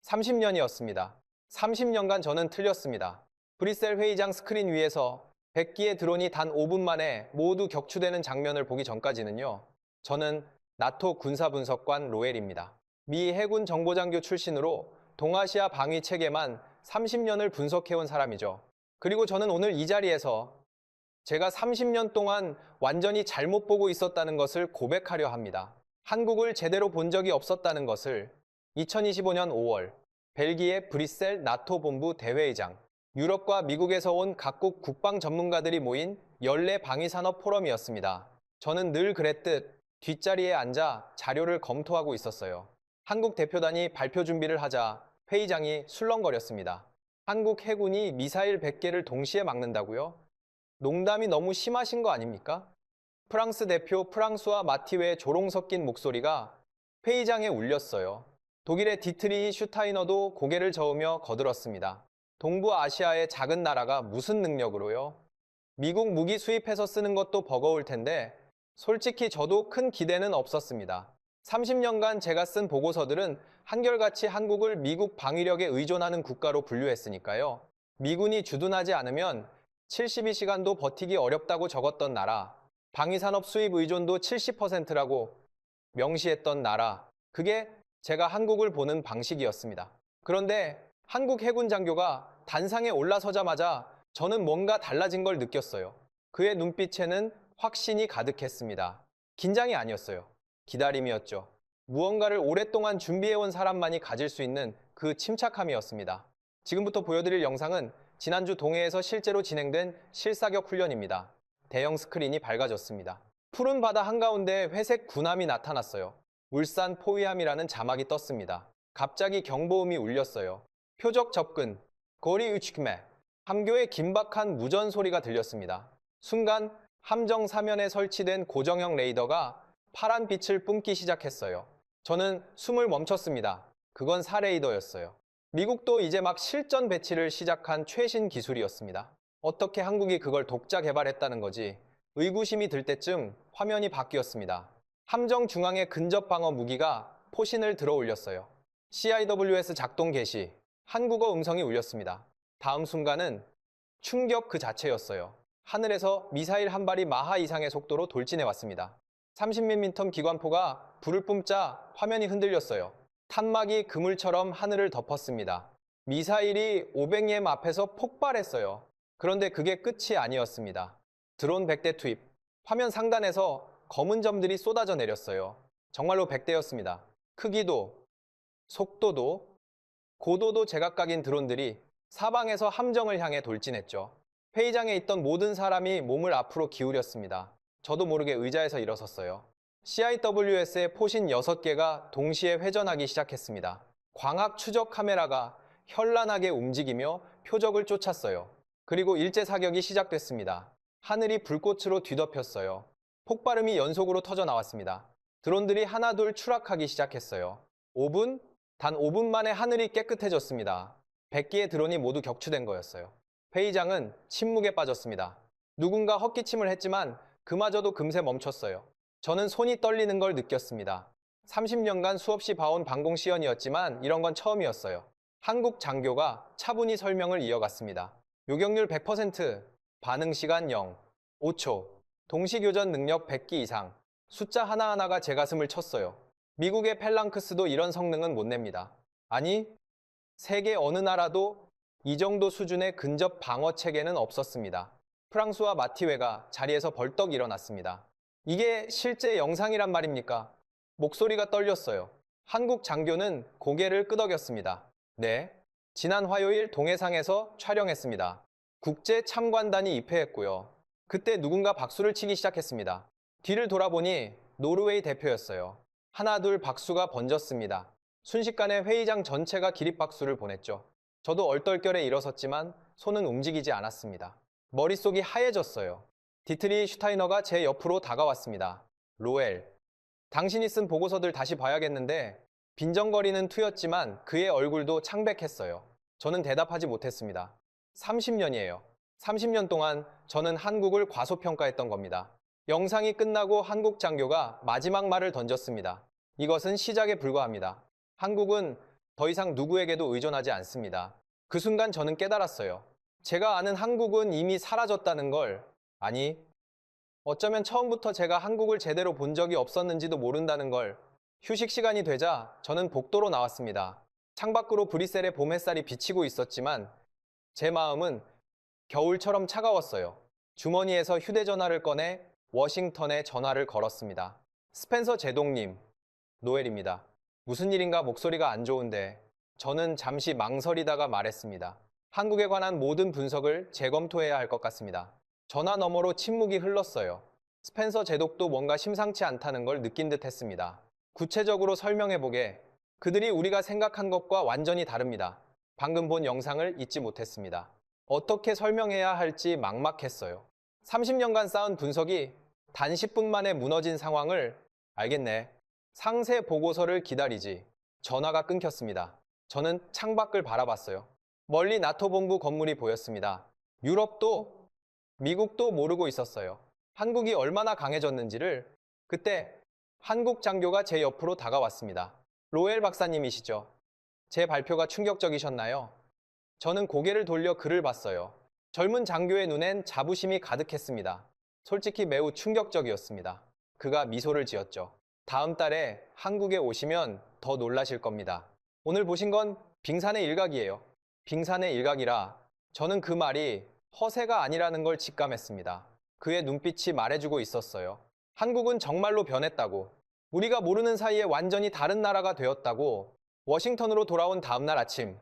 30년이었습니다. 30년간 저는 틀렸습니다. 브뤼셀 회의장 스크린 위에서 100기의 드론이 단 5분 만에 모두 격추되는 장면을 보기 전까지는요. 저는 나토 군사분석관 로엘입니다. 미 해군 정보장교 출신으로 동아시아 방위 체계만 30년을 분석해온 사람이죠. 그리고 저는 오늘 이 자리에서 제가 30년 동안 완전히 잘못 보고 있었다는 것을 고백하려 합니다. 한국을 제대로 본 적이 없었다는 것을 2025년 5월 벨기에 브뤼셀 나토 본부 대회의장, 유럽과 미국에서 온 각국 국방 전문가들이 모인 연례 방위산업 포럼이었습니다. 저는 늘 그랬듯 뒷자리에 앉아 자료를 검토하고 있었어요. 한국 대표단이 발표 준비를 하자 회의장이 술렁거렸습니다. 한국 해군이 미사일 100개를 동시에 막는다고요? 농담이 너무 심하신 거 아닙니까? 프랑스 대표 프랑수와 마티웨의 조롱 섞인 목소리가 회의장에 울렸어요. 독일의 디트리히 슈타이너도 고개를 저으며 거들었습니다. 동부아시아의 작은 나라가 무슨 능력으로요? 미국 무기 수입해서 쓰는 것도 버거울 텐데 솔직히 저도 큰 기대는 없었습니다. 30년간 제가 쓴 보고서들은 한결같이 한국을 미국 방위력에 의존하는 국가로 분류했으니까요. 미군이 주둔하지 않으면 72시간도 버티기 어렵다고 적었던 나라, 방위산업 수입 의존도 70%라고 명시했던 나라, 그게 제가 한국을 보는 방식이었습니다. 그런데 한국 해군 장교가 단상에 올라서자마자 저는 뭔가 달라진 걸 느꼈어요. 그의 눈빛에는 확신이 가득했습니다. 긴장이 아니었어요. 기다림이었죠. 무언가를 오랫동안 준비해온 사람만이 가질 수 있는 그 침착함이었습니다. 지금부터 보여드릴 영상은 지난주 동해에서 실제로 진행된 실사격 훈련입니다. 대형 스크린이 밝아졌습니다. 푸른 바다 한가운데 회색 군함이 나타났어요. 울산 포위함이라는 자막이 떴습니다. 갑자기 경보음이 울렸어요. 표적 접근, 거리 의측매, 함교의 긴박한 무전 소리가 들렸습니다. 순간 함정 사면에 설치된 고정형 레이더가 파란 빛을 뿜기 시작했어요. 저는 숨을 멈췄습니다. 그건 사레이더였어요. 미국도 이제 막 실전 배치를 시작한 최신 기술이었습니다. 어떻게 한국이 그걸 독자 개발했다는 거지? 의구심이 들 때쯤 화면이 바뀌었습니다. 함정 중앙의 근접 방어 무기가 포신을 들어 올렸어요. CIWS 작동 개시, 한국어 음성이 울렸습니다. 다음 순간은 충격 그 자체였어요. 하늘에서 미사일 한 발이 마하 이상의 속도로 돌진해 왔습니다. 30mm 기관포가 불을 뿜자 화면이 흔들렸어요. 탄막이 그물처럼 하늘을 덮었습니다. 미사일이 500M 앞에서 폭발했어요. 그런데 그게 끝이 아니었습니다. 드론 100대 투입. 화면 상단에서 검은 점들이 쏟아져 내렸어요. 정말로 100대였습니다. 크기도, 속도도, 고도도 제각각인 드론들이 사방에서 함정을 향해 돌진했죠. 회의장에 있던 모든 사람이 몸을 앞으로 기울였습니다. 저도 모르게 의자에서 일어섰어요. CIWS의 포신 6개가 동시에 회전하기 시작했습니다. 광학 추적 카메라가 현란하게 움직이며 표적을 쫓았어요. 그리고 일제 사격이 시작됐습니다. 하늘이 불꽃으로 뒤덮였어요. 폭발음이 연속으로 터져 나왔습니다. 드론들이 하나둘 추락하기 시작했어요. 5분? 단 5분 만에 하늘이 깨끗해졌습니다. 100기의 드론이 모두 격추된 거였어요. 회의장은 침묵에 빠졌습니다. 누군가 헛기침을 했지만 그마저도 금세 멈췄어요. 저는 손이 떨리는 걸 느꼈습니다. 30년간 수없이 봐온 방공 시연이었지만 이런 건 처음이었어요. 한국 장교가 차분히 설명을 이어갔습니다. 요격률 100%, 반응 시간 0, 5초, 동시교전 능력 100기 이상. 숫자 하나하나가 제 가슴을 쳤어요. 미국의 펠랑크스도 이런 성능은 못 냅니다. 아니, 세계 어느 나라도 이 정도 수준의 근접 방어 체계는 없었습니다. 프랑스와 마티웨가 자리에서 벌떡 일어났습니다. 이게 실제 영상이란 말입니까? 목소리가 떨렸어요. 한국 장교는 고개를 끄덕였습니다. 네, 지난 화요일 동해상에서 촬영했습니다. 국제 참관단이 입회했고요. 그때 누군가 박수를 치기 시작했습니다. 뒤를 돌아보니 노르웨이 대표였어요. 하나둘 박수가 번졌습니다. 순식간에 회의장 전체가 기립박수를 보냈죠. 저도 얼떨결에 일어섰지만 손은 움직이지 않았습니다. 머릿속이 하얘졌어요. 디트리 슈타이너가 제 옆으로 다가왔습니다. 로엘, 당신이 쓴 보고서들 다시 봐야겠는데 빈정거리는 투였지만 그의 얼굴도 창백했어요. 저는 대답하지 못했습니다. 30년이에요. 30년 동안 저는 한국을 과소평가했던 겁니다. 영상이 끝나고 한국 장교가 마지막 말을 던졌습니다. 이것은 시작에 불과합니다. 한국은 더 이상 누구에게도 의존하지 않습니다. 그 순간 저는 깨달았어요. 제가 아는 한국은 이미 사라졌다는 걸, 아니, 어쩌면 처음부터 제가 한국을 제대로 본 적이 없었는지도 모른다는 걸. 휴식 시간이 되자 저는 복도로 나왔습니다. 창밖으로 브뤼셀의 봄 햇살이 비치고 있었지만 제 마음은 겨울처럼 차가웠어요. 주머니에서 휴대전화를 꺼내 워싱턴에 전화를 걸었습니다. 스펜서 제독님, 노엘입니다. 무슨 일인가 목소리가 안 좋은데. 저는 잠시 망설이다가 말했습니다. 한국에 관한 모든 분석을 재검토해야 할 것 같습니다. 전화 너머로 침묵이 흘렀어요. 스펜서 제독도 뭔가 심상치 않다는 걸 느낀 듯 했습니다. 구체적으로 설명해보게. 그들이 우리가 생각한 것과 완전히 다릅니다. 방금 본 영상을 잊지 못했습니다. 어떻게 설명해야 할지 막막했어요. 30년간 쌓은 분석이 단 10분 만에 무너진 상황을. 알겠네. 상세 보고서를 기다리지. 전화가 끊겼습니다. 저는 창밖을 바라봤어요. 멀리 나토 본부 건물이 보였습니다. 유럽도 미국도 모르고 있었어요. 한국이 얼마나 강해졌는지를. 그때 한국 장교가 제 옆으로 다가왔습니다. 로엘 박사님이시죠? 제 발표가 충격적이셨나요? 저는 고개를 돌려 그를 봤어요. 젊은 장교의 눈엔 자부심이 가득했습니다. 솔직히 매우 충격적이었습니다. 그가 미소를 지었죠. 다음 달에 한국에 오시면 더 놀라실 겁니다. 오늘 보신 건 빙산의 일각이에요. 빙산의 일각이라. 저는 그 말이 허세가 아니라는 걸 직감했습니다. 그의 눈빛이 말해주고 있었어요. 한국은 정말로 변했다고. 우리가 모르는 사이에 완전히 다른 나라가 되었다고. 워싱턴으로 돌아온 다음날 아침,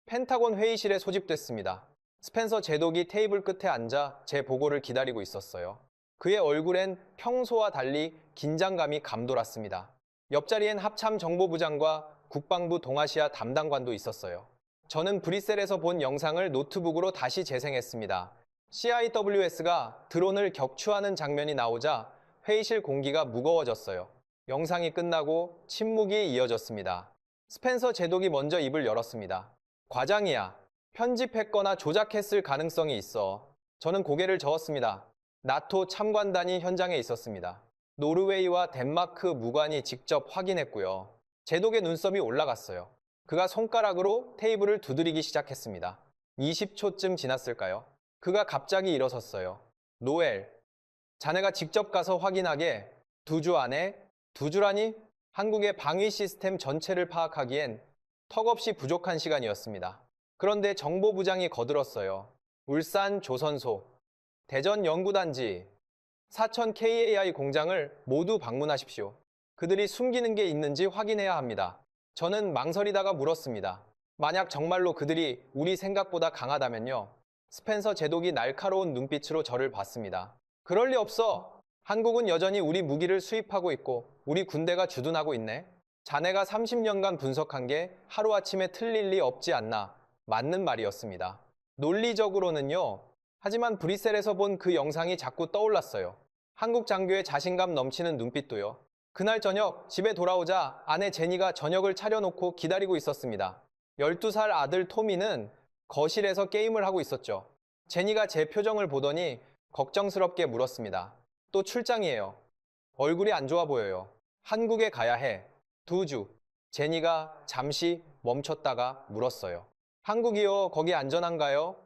펜타곤 회의실에 소집됐습니다. 스펜서 제독이 테이블 끝에 앉아 제 보고를 기다리고 있었어요. 그의 얼굴엔 평소와 달리 긴장감이 감돌았습니다. 옆자리엔 합참 정보부장과 국방부 동아시아 담당관도 있었어요. 저는 브뤼셀에서 본 영상을 노트북으로 다시 재생했습니다. CIWS가 드론을 격추하는 장면이 나오자 회의실 공기가 무거워졌어요. 영상이 끝나고 침묵이 이어졌습니다. 스펜서 제독이 먼저 입을 열었습니다. 과장이야. 편집했거나 조작했을 가능성이 있어. 저는 고개를 저었습니다. 나토 참관단이 현장에 있었습니다. 노르웨이와 덴마크 무관이 직접 확인했고요. 제독의 눈썹이 올라갔어요. 그가 손가락으로 테이블을 두드리기 시작했습니다. 20초쯤 지났을까요? 그가 갑자기 일어섰어요. 노엘, 자네가 직접 가서 확인하게. 2주 안에? 2주라니? 한국의 방위 시스템 전체를 파악하기엔 턱없이 부족한 시간이었습니다. 그런데 정보부장이 거들었어요. 울산 조선소, 대전 연구단지, 사천 KAI 공장을 모두 방문하십시오. 그들이 숨기는 게 있는지 확인해야 합니다. 저는 망설이다가 물었습니다. 만약 정말로 그들이 우리 생각보다 강하다면요? 스펜서 제독이 날카로운 눈빛으로 저를 봤습니다. 그럴 리 없어. 한국은 여전히 우리 무기를 수입하고 있고 우리 군대가 주둔하고 있네. 자네가 30년간 분석한 게 하루아침에 틀릴 리 없지 않나. 맞는 말이었습니다. 논리적으로는요. 하지만 브뤼셀에서 본 그 영상이 자꾸 떠올랐어요. 한국 장교의 자신감 넘치는 눈빛도요. 그날 저녁 집에 돌아오자 아내 제니가 저녁을 차려놓고 기다리고 있었습니다. 12살 아들 토미는 거실에서 게임을 하고 있었죠. 제니가 제 표정을 보더니 걱정스럽게 물었습니다. 또 출장이에요. 얼굴이 안 좋아 보여요. 한국에 가야 해. 2주. 제니가 잠시 멈췄다가 물었어요. 한국이요? 거기 안전한가요?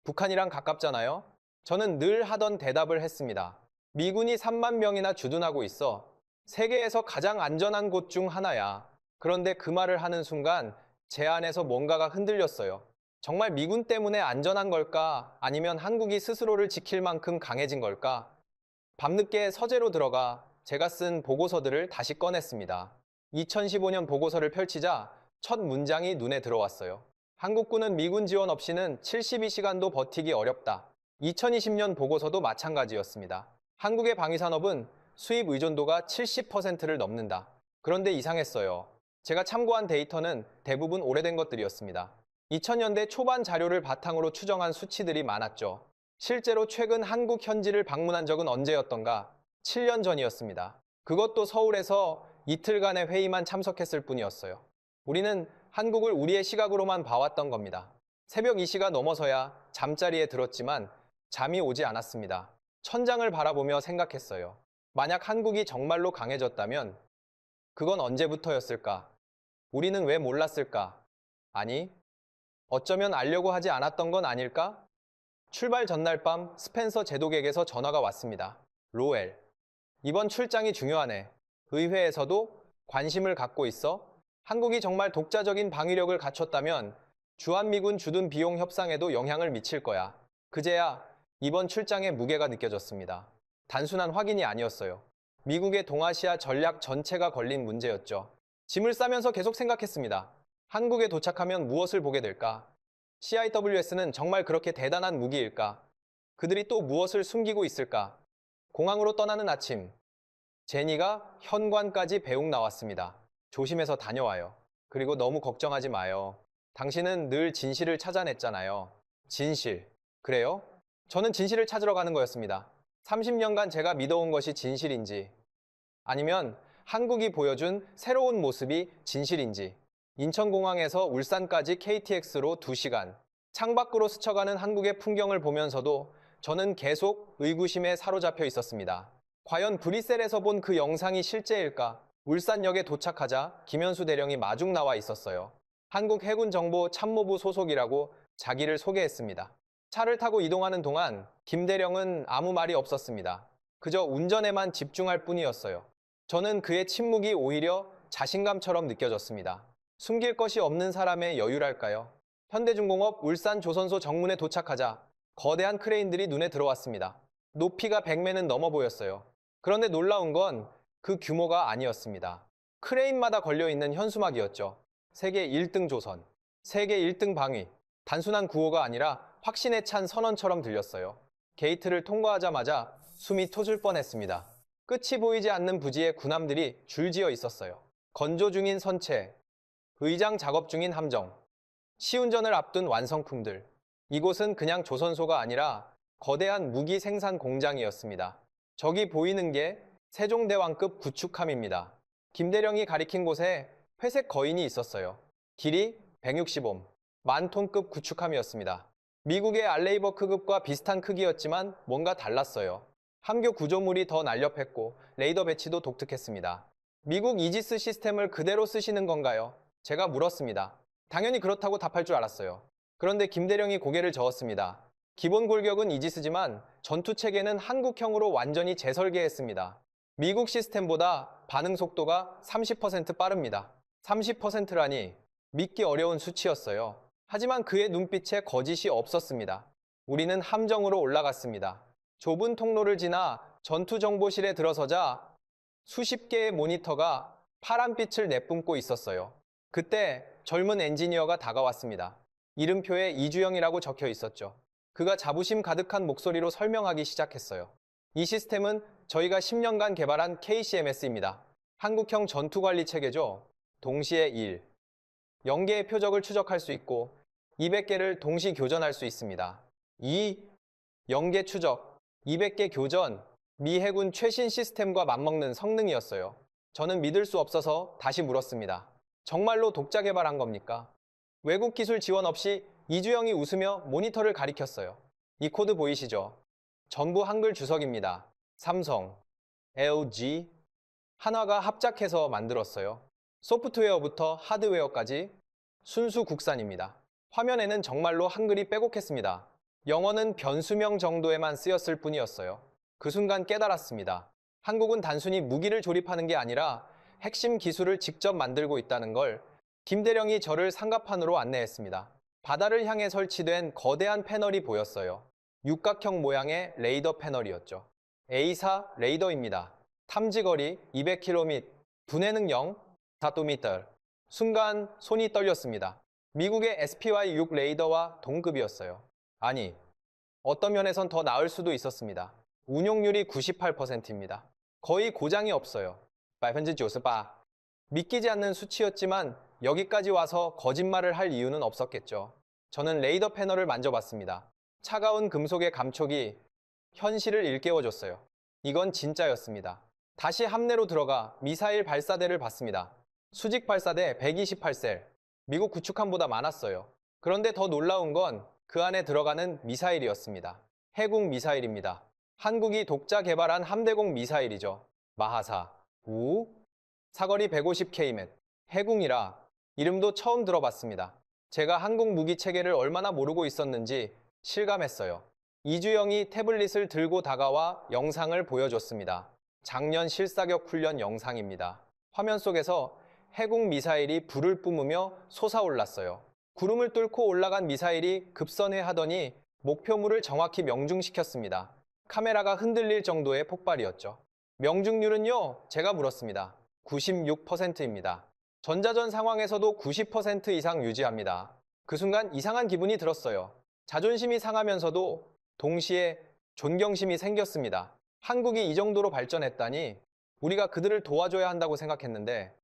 북한이랑 가깝잖아요? 저는 늘 하던 대답을 했습니다. 미군이 3만 명이나 주둔하고 있어. 세계에서 가장 안전한 곳 중 하나야. 그런데 그 말을 하는 순간 제 안에서 뭔가가 흔들렸어요. 정말 미군 때문에 안전한 걸까? 아니면 한국이 스스로를 지킬 만큼 강해진 걸까? 밤늦게 서재로 들어가 제가 쓴 보고서들을 다시 꺼냈습니다. 2015년 보고서를 펼치자 첫 문장이 눈에 들어왔어요. 한국군은 미군 지원 없이는 72시간도 버티기 어렵다. 2020년 보고서도 마찬가지였습니다. 한국의 방위산업은 수입 의존도가 70%를 넘는다. 그런데 이상했어요. 제가 참고한 데이터는 대부분 오래된 것들이었습니다. 2000년대 초반 자료를 바탕으로 추정한 수치들이 많았죠. 실제로 최근 한국 현지를 방문한 적은 언제였던가? 7년 전이었습니다. 그것도 서울에서 이틀간의 회의만 참석했을 뿐이었어요. 우리는 한국을 우리의 시각으로만 봐왔던 겁니다. 새벽 2시가 넘어서야 잠자리에 들었지만 잠이 오지 않았습니다. 천장을 바라보며 생각했어요. 만약 한국이 정말로 강해졌다면 그건 언제부터였을까? 우리는 왜 몰랐을까? 아니, 어쩌면 알려고 하지 않았던 건 아닐까? 출발 전날 밤 스펜서 제독에게서 전화가 왔습니다. 로엘, 이번 출장이 중요하네. 의회에서도 관심을 갖고 있어. 한국이 정말 독자적인 방위력을 갖췄다면 주한미군 주둔 비용 협상에도 영향을 미칠 거야. 그제야 이번 출장의 무게가 느껴졌습니다. 단순한 확인이 아니었어요. 미국의 동아시아 전략 전체가 걸린 문제였죠. 짐을 싸면서 계속 생각했습니다. 한국에 도착하면 무엇을 보게 될까? CIWS는 정말 그렇게 대단한 무기일까? 그들이 또 무엇을 숨기고 있을까? 공항으로 떠나는 아침, 제니가 현관까지 배웅 나왔습니다. 조심해서 다녀와요. 그리고 너무 걱정하지 마요. 당신은 늘 진실을 찾아냈잖아요. 진실. 그래요? 저는 진실을 찾으러 가는 거였습니다. 30년간 제가 믿어온 것이 진실인지, 아니면 한국이 보여준 새로운 모습이 진실인지, 인천공항에서 울산까지 KTX로 2시간, 창밖으로 스쳐가는 한국의 풍경을 보면서도 저는 계속 의구심에 사로잡혀 있었습니다. 과연 브뤼셀에서 본 그 영상이 실제일까? 울산역에 도착하자 김현수 대령이 마중 나와 있었어요. 한국 해군정보 참모부 소속이라고 자기를 소개했습니다. 차를 타고 이동하는 동안 김 대령은 아무 말이 없었습니다. 그저 운전에만 집중할 뿐이었어요. 저는 그의 침묵이 오히려 자신감처럼 느껴졌습니다. 숨길 것이 없는 사람의 여유랄까요? 현대중공업 울산조선소 정문에 도착하자 거대한 크레인들이 눈에 들어왔습니다. 높이가 100m는 넘어 보였어요. 그런데 놀라운 건 그 규모가 아니었습니다. 크레인마다 걸려있는 현수막이었죠. 세계 1등 조선, 세계 1등 방위. 단순한 구호가 아니라 확신에 찬 선언처럼 들렸어요. 게이트를 통과하자마자 숨이 터질 뻔했습니다. 끝이 보이지 않는 부지에 군함들이 줄지어 있었어요. 건조 중인 선체, 의장 작업 중인 함정, 시운전을 앞둔 완성품들. 이곳은 그냥 조선소가 아니라 거대한 무기 생산 공장이었습니다. 저기 보이는 게 세종대왕급 구축함입니다. 김대령이 가리킨 곳에 회색 거인이 있었어요. 길이 165, 만톤급 구축함이었습니다. 미국의 알레이버크급과 비슷한 크기였지만 뭔가 달랐어요. 함교 구조물이 더 날렵했고 레이더 배치도 독특했습니다. 미국 이지스 시스템을 그대로 쓰시는 건가요? 제가 물었습니다. 당연히 그렇다고 답할 줄 알았어요. 그런데 김대령이 고개를 저었습니다. 기본 골격은 이지스지만 전투 체계는 한국형으로 완전히 재설계했습니다. 미국 시스템보다 반응 속도가 30% 빠릅니다. 30%라니 믿기 어려운 수치였어요. 하지만 그의 눈빛에 거짓이 없었습니다. 우리는 함정으로 올라갔습니다. 좁은 통로를 지나 전투정보실에 들어서자 수십 개의 모니터가 파란빛을 내뿜고 있었어요. 그때 젊은 엔지니어가 다가왔습니다. 이름표에 이주영이라고 적혀 있었죠. 그가 자부심 가득한 목소리로 설명하기 시작했어요. 이 시스템은 저희가 10년간 개발한 KCMS입니다. 한국형 전투관리 체계죠. 동시에 1, 0개의 표적을 추적할 수 있고 200개를 동시 교전할 수 있습니다. 2, 0개 추적, 200개 교전, 미 해군 최신 시스템과 맞먹는 성능이었어요. 저는 믿을 수 없어서 다시 물었습니다. 정말로 독자 개발한 겁니까? 외국 기술 지원 없이 이주영이 웃으며 모니터를 가리켰어요. 이 코드 보이시죠? 전부 한글 주석입니다. 삼성, LG, 한화가 합작해서 만들었어요. 소프트웨어부터 하드웨어까지 순수 국산입니다. 화면에는 정말로 한글이 빼곡했습니다. 영어는 변수명 정도에만 쓰였을 뿐이었어요. 그 순간 깨달았습니다. 한국은 단순히 무기를 조립하는 게 아니라 핵심 기술을 직접 만들고 있다는 걸. 김대령이 저를 상가판으로 안내했습니다. 바다를 향해 설치된 거대한 패널이 보였어요. 육각형 모양의 레이더 패널이었죠. A사 레이더입니다. 탐지거리 200km, 분해능 0, 4m. 순간 손이 떨렸습니다. 미국의 SPY-6 레이더와 동급이었어요. 아니, 어떤 면에선 더 나을 수도 있었습니다. 운용률이 98%입니다. 거의 고장이 없어요. 98%. 믿기지 않는 수치였지만 여기까지 와서 거짓말을 할 이유는 없었겠죠. 저는 레이더 패널을 만져봤습니다. 차가운 금속의 감촉이 현실을 일깨워줬어요. 이건 진짜였습니다. 다시 함내로 들어가 미사일 발사대를 봤습니다. 수직 발사대 128셀, 미국 구축함보다 많았어요. 그런데 더 놀라운 건 그 안에 들어가는 미사일이었습니다. 해군 미사일입니다. 한국이 독자 개발한 함대공 미사일이죠. 마하사, 우, 사거리 150km, 해궁이라 이름도 처음 들어봤습니다. 제가 한국 무기 체계를 얼마나 모르고 있었는지 실감했어요. 이주영이 태블릿을 들고 다가와 영상을 보여줬습니다. 작년 실사격 훈련 영상입니다. 화면 속에서 해군 미사일이 불을 뿜으며 솟아올랐어요. 구름을 뚫고 올라간 미사일이 급선회하더니 목표물을 정확히 명중시켰습니다. 카메라가 흔들릴 정도의 폭발이었죠. 명중률은요? 제가 물었습니다. 96%입니다. 전자전 상황에서도 90% 이상 유지합니다. 그 순간 이상한 기분이 들었어요. 자존심이 상하면서도 동시에 존경심이 생겼습니다. 한국이 이 정도로 발전했다니 우리가 그들을 도와줘야 한다고 생각했는데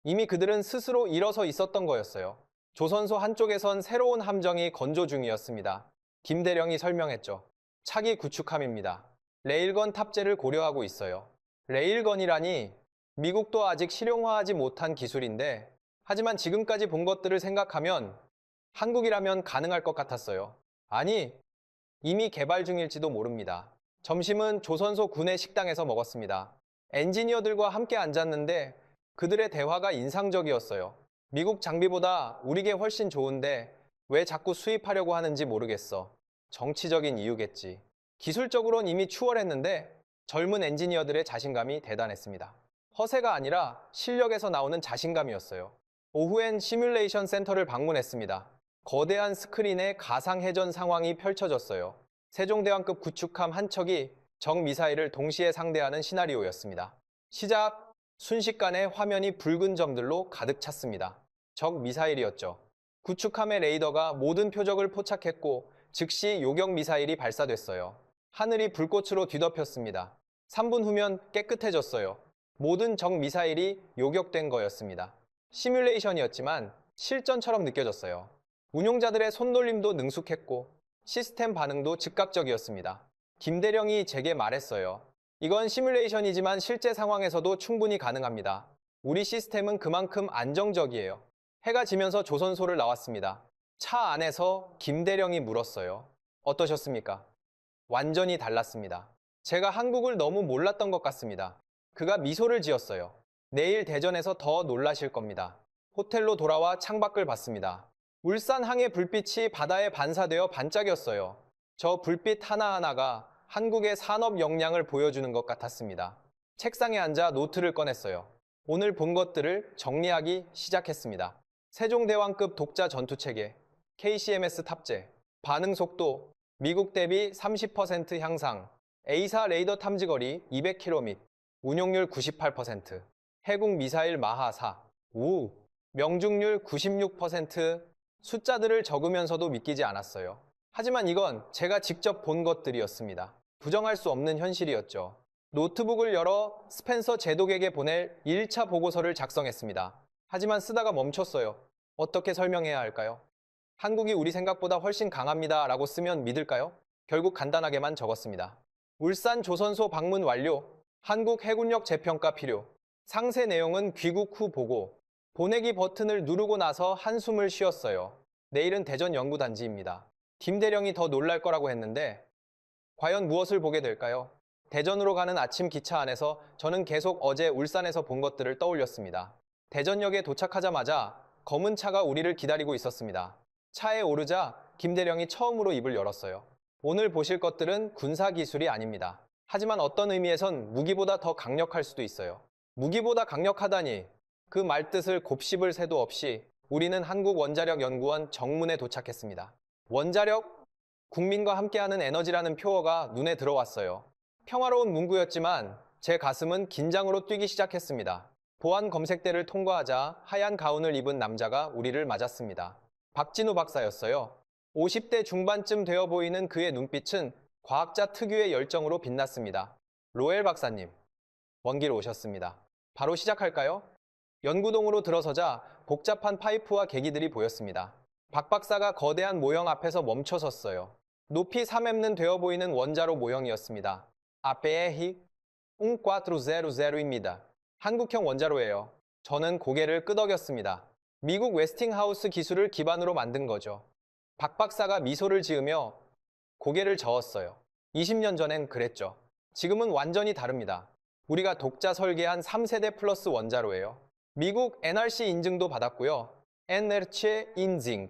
이미 그들은 스스로 일어서 있었던 거였어요. 조선소 한쪽에선 새로운 함정이 건조 중이었습니다. 김대령이 설명했죠. 차기 구축함입니다. 레일건 탑재를 고려하고 있어요. 레일건이라니 미국도 아직 실용화하지 못한 기술인데 하지만 지금까지 본 것들을 생각하면 한국이라면 가능할 것 같았어요. 아니, 이미 개발 중일지도 모릅니다. 점심은 조선소 군의 식당에서 먹었습니다. 엔지니어들과 함께 앉았는데 그들의 대화가 인상적이었어요. 미국 장비보다 우리게 훨씬 좋은데 왜 자꾸 수입하려고 하는지 모르겠어. 정치적인 이유겠지. 기술적으로는 이미 추월했는데 젊은 엔지니어들의 자신감이 대단했습니다. 허세가 아니라 실력에서 나오는 자신감이었어요. 오후엔 시뮬레이션 센터를 방문했습니다. 거대한 스크린에 가상해전 상황이 펼쳐졌어요. 세종대왕급 구축함 한 척이 적 미사일을 동시에 상대하는 시나리오였습니다. 시작! 순식간에 화면이 붉은 점들로 가득 찼습니다. 적 미사일이었죠. 구축함의 레이더가 모든 표적을 포착했고 즉시 요격 미사일이 발사됐어요. 하늘이 불꽃으로 뒤덮였습니다. 3분 후면 깨끗해졌어요. 모든 적 미사일이 요격된 거였습니다. 시뮬레이션이었지만 실전처럼 느껴졌어요. 운용자들의 손놀림도 능숙했고 시스템 반응도 즉각적이었습니다. 김대령이 제게 말했어요. 이건 시뮬레이션이지만 실제 상황에서도 충분히 가능합니다. 우리 시스템은 그만큼 안정적이에요. 해가 지면서 조선소를 나왔습니다. 차 안에서 김대령이 물었어요. 어떠셨습니까? 완전히 달랐습니다. 제가 한국을 너무 몰랐던 것 같습니다. 그가 미소를 지었어요. 내일 대전에서 더 놀라실 겁니다. 호텔로 돌아와 창밖을 봤습니다. 울산 항의 불빛이 바다에 반사되어 반짝였어요. 저 불빛 하나하나가 한국의 산업 역량을 보여주는 것 같았습니다. 책상에 앉아 노트를 꺼냈어요. 오늘 본 것들을 정리하기 시작했습니다. 세종대왕급 독자 전투체계, KCMS 탑재, 반응 속도, 미국 대비 30% 향상, A사 레이더 탐지거리 200km, 운용률 98%, 해군 미사일 마하 4, 명중률 96%, 숫자들을 적으면서도 믿기지 않았어요. 하지만 이건 제가 직접 본 것들이었습니다. 부정할 수 없는 현실이었죠. 노트북을 열어 스펜서 제독에게 보낼 1차 보고서를 작성했습니다. 하지만 쓰다가 멈췄어요. 어떻게 설명해야 할까요? 한국이 우리 생각보다 훨씬 강합니다 라고 쓰면 믿을까요? 결국 간단하게만 적었습니다. 울산 조선소 방문 완료, 한국 해군력 재평가 필요, 상세 내용은 귀국 후 보고, 보내기 버튼을 누르고 나서 한숨을 쉬었어요. 내일은 대전 연구단지입니다. 김대령이 더 놀랄 거라고 했는데 과연 무엇을 보게 될까요? 대전으로 가는 아침 기차 안에서 저는 계속 어제 울산에서 본 것들을 떠올렸습니다. 대전역에 도착하자마자 검은 차가 우리를 기다리고 있었습니다. 차에 오르자 김대령이 처음으로 입을 열었어요. 오늘 보실 것들은 군사기술이 아닙니다. 하지만 어떤 의미에선 무기보다 더 강력할 수도 있어요. 무기보다 강력하다니 그 말뜻을 곱씹을 새도 없이 우리는 한국원자력연구원 정문에 도착했습니다. 원자력, 국민과 함께하는 에너지라는 표어가 눈에 들어왔어요. 평화로운 문구였지만 제 가슴은 긴장으로 뛰기 시작했습니다. 보안 검색대를 통과하자 하얀 가운을 입은 남자가 우리를 맞았습니다. 박진우 박사였어요. 50대 중반쯤 되어 보이는 그의 눈빛은 과학자 특유의 열정으로 빛났습니다. 로엘 박사님, 먼 길 오셨습니다. 바로 시작할까요? 연구동으로 들어서자 복잡한 파이프와 계기들이 보였습니다. 박 박사가 거대한 모형 앞에서 멈춰 섰어요. 높이 3M는 되어 보이는 원자로 모형이었습니다. APR 1400입니다. 한국형 원자로예요. 저는 고개를 끄덕였습니다. 미국 웨스팅하우스 기술을 기반으로 만든 거죠. 박 박사가 미소를 지으며 고개를 저었어요. 20년 전엔 그랬죠. 지금은 완전히 다릅니다. 우리가 독자 설계한 3세대 플러스 원자로예요. 미국 NRC 인증도 받았고요. 에너체 인징,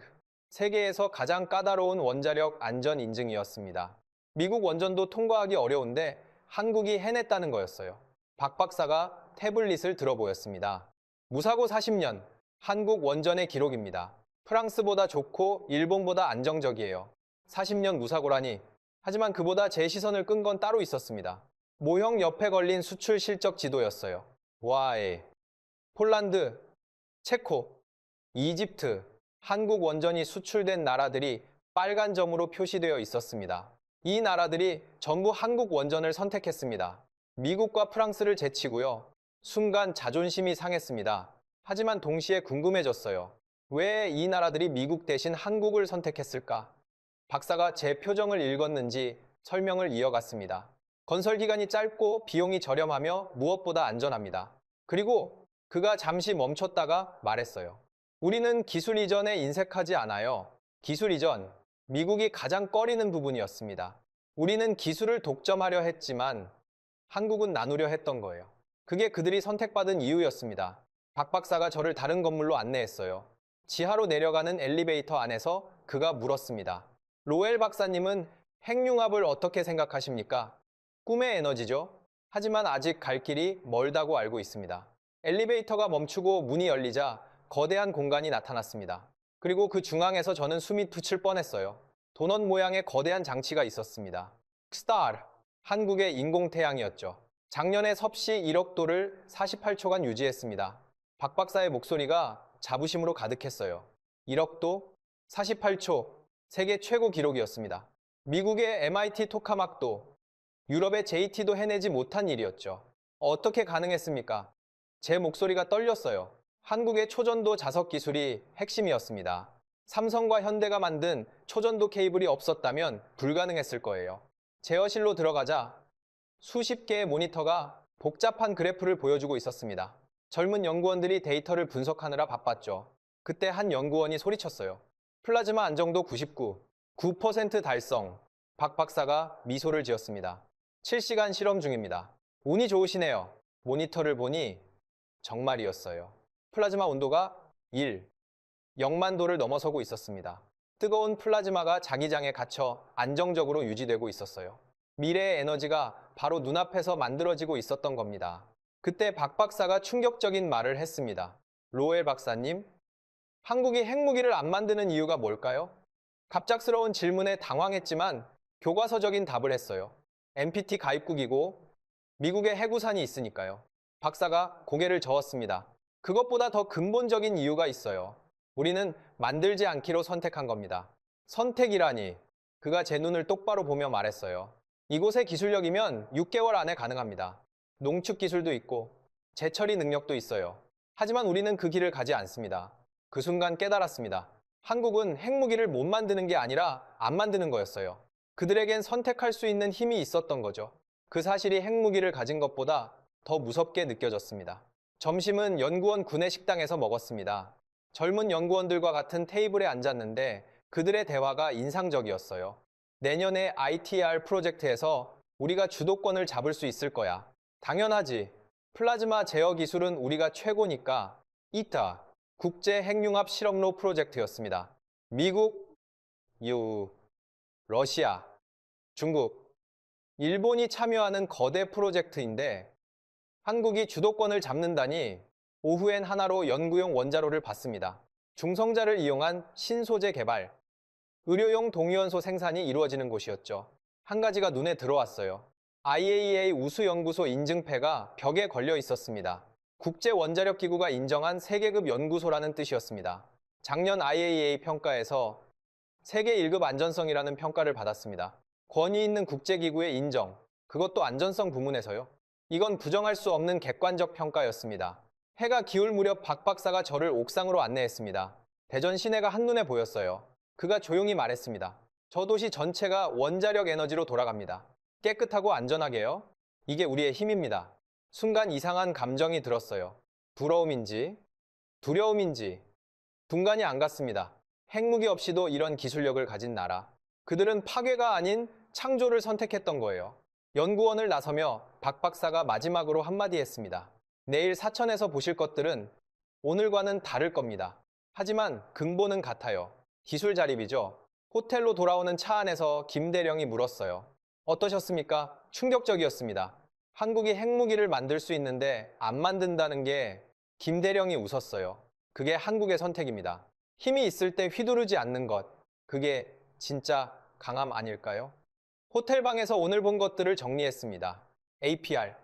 세계에서 가장 까다로운 원자력 안전 인증이었습니다. 미국 원전도 통과하기 어려운데 한국이 해냈다는 거였어요. 박 박사가 태블릿을 들어보였습니다. 무사고 40년, 한국 원전의 기록입니다. 프랑스보다 좋고 일본보다 안정적이에요. 40년 무사고라니. 하지만 그보다 제 시선을 끈 건 따로 있었습니다. 모형 옆에 걸린 수출 실적 지도였어요. 와에 폴란드, 체코, 이집트, 한국 원전이 수출된 나라들이 빨간 점으로 표시되어 있었습니다. 이 나라들이 전부 한국 원전을 선택했습니다. 미국과 프랑스를 제치고요. 순간 자존심이 상했습니다. 하지만 동시에 궁금해졌어요. 왜 이 나라들이 미국 대신 한국을 선택했을까? 박사가 제 표정을 읽었는지 설명을 이어갔습니다. 건설 기간이 짧고 비용이 저렴하며 무엇보다 안전합니다. 그리고 그가 잠시 멈췄다가 말했어요. 우리는 기술 이전에 인색하지 않아요. 기술 이전, 미국이 가장 꺼리는 부분이었습니다. 우리는 기술을 독점하려 했지만 한국은 나누려 했던 거예요. 그게 그들이 선택받은 이유였습니다. 박 박사가 저를 다른 건물로 안내했어요. 지하로 내려가는 엘리베이터 안에서 그가 물었습니다. 로엘 박사님은 핵융합을 어떻게 생각하십니까? 꿈의 에너지죠. 하지만 아직 갈 길이 멀다고 알고 있습니다. 엘리베이터가 멈추고 문이 열리자 거대한 공간이 나타났습니다. 그리고 그 중앙에서 저는 숨이 텄을 뻔했어요. 도넛 모양의 거대한 장치가 있었습니다. 스타르, 한국의 인공태양이었죠. 작년에 섭씨 1억 도를 48초간 유지했습니다. 박 박사의 목소리가 자부심으로 가득했어요. 1억 도, 48초, 세계 최고 기록이었습니다. 미국의 MIT 토카막도, 유럽의 JT도 해내지 못한 일이었죠. 어떻게 가능했습니까? 제 목소리가 떨렸어요. 한국의 초전도 자석 기술이 핵심이었습니다. 삼성과 현대가 만든 초전도 케이블이 없었다면 불가능했을 거예요. 제어실로 들어가자 수십 개의 모니터가 복잡한 그래프를 보여주고 있었습니다. 젊은 연구원들이 데이터를 분석하느라 바빴죠. 그때 한 연구원이 소리쳤어요. 플라즈마 안정도 99, 9% 달성. 박 박사가 미소를 지었습니다. 7시간 실험 중입니다. 운이 좋으시네요. 모니터를 보니 정말이었어요. 플라즈마 온도가 1, 0만 도를 넘어서고 있었습니다. 뜨거운 플라즈마가 자기장에 갇혀 안정적으로 유지되고 있었어요. 미래의 에너지가 바로 눈앞에서 만들어지고 있었던 겁니다. 그때 박 박사가 충격적인 말을 했습니다. 로엘 박사님, 한국이 핵무기를 안 만드는 이유가 뭘까요? 갑작스러운 질문에 당황했지만 교과서적인 답을 했어요. NPT 가입국이고 미국에 해구산이 있으니까요. 박사가 고개를 저었습니다. 그것보다 더 근본적인 이유가 있어요. 우리는 만들지 않기로 선택한 겁니다. 선택이라니. 그가 제 눈을 똑바로 보며 말했어요. 이곳의 기술력이면 6개월 안에 가능합니다. 농축 기술도 있고 재처리 능력도 있어요. 하지만 우리는 그 길을 가지 않습니다. 그 순간 깨달았습니다. 한국은 핵무기를 못 만드는 게 아니라 안 만드는 거였어요. 그들에겐 선택할 수 있는 힘이 있었던 거죠. 그 사실이 핵무기를 가진 것보다 더 무섭게 느껴졌습니다. 점심은 연구원 구내 식당에서 먹었습니다. 젊은 연구원들과 같은 테이블에 앉았는데 그들의 대화가 인상적이었어요. 내년에 ITR 프로젝트에서 우리가 주도권을 잡을 수 있을 거야. 당연하지. 플라즈마 제어 기술은 우리가 최고니까. 이타, 국제 핵융합 실험로 프로젝트였습니다. 미국, 러시아, 중국, 일본이 참여하는 거대 프로젝트인데 한국이 주도권을 잡는다니 오후엔 하나로 연구용 원자로를 받습니다. 중성자를 이용한 신소재 개발, 의료용 동위원소 생산이 이루어지는 곳이었죠. 한 가지가 눈에 들어왔어요. IAEA 우수연구소 인증패가 벽에 걸려 있었습니다. 국제원자력기구가 인정한 세계급 연구소라는 뜻이었습니다. 작년 IAEA 평가에서 세계 1급 안전성이라는 평가를 받았습니다. 권위 있는 국제기구의 인정, 그것도 안전성 부문에서요. 이건 부정할 수 없는 객관적 평가였습니다. 해가 기울 무렵 박 박사가 저를 옥상으로 안내했습니다. 대전 시내가 한눈에 보였어요. 그가 조용히 말했습니다. 저 도시 전체가 원자력 에너지로 돌아갑니다. 깨끗하고 안전하게요. 이게 우리의 힘입니다. 순간 이상한 감정이 들었어요. 부러움인지, 두려움인지, 분간이 안 갔습니다. 핵무기 없이도 이런 기술력을 가진 나라. 그들은 파괴가 아닌 창조를 선택했던 거예요. 연구원을 나서며 박 박사가 마지막으로 한마디 했습니다. 내일 사천에서 보실 것들은 오늘과는 다를 겁니다. 하지만 근본은 같아요. 기술 자립이죠. 호텔로 돌아오는 차 안에서 김 대령이 물었어요. 어떠셨습니까? 충격적이었습니다. 한국이 핵무기를 만들 수 있는데 안 만든다는 게 김 대령이 웃었어요. 그게 한국의 선택입니다. 힘이 있을 때 휘두르지 않는 것. 그게 진짜 강함 아닐까요? 호텔방에서 오늘 본 것들을 정리했습니다. APR,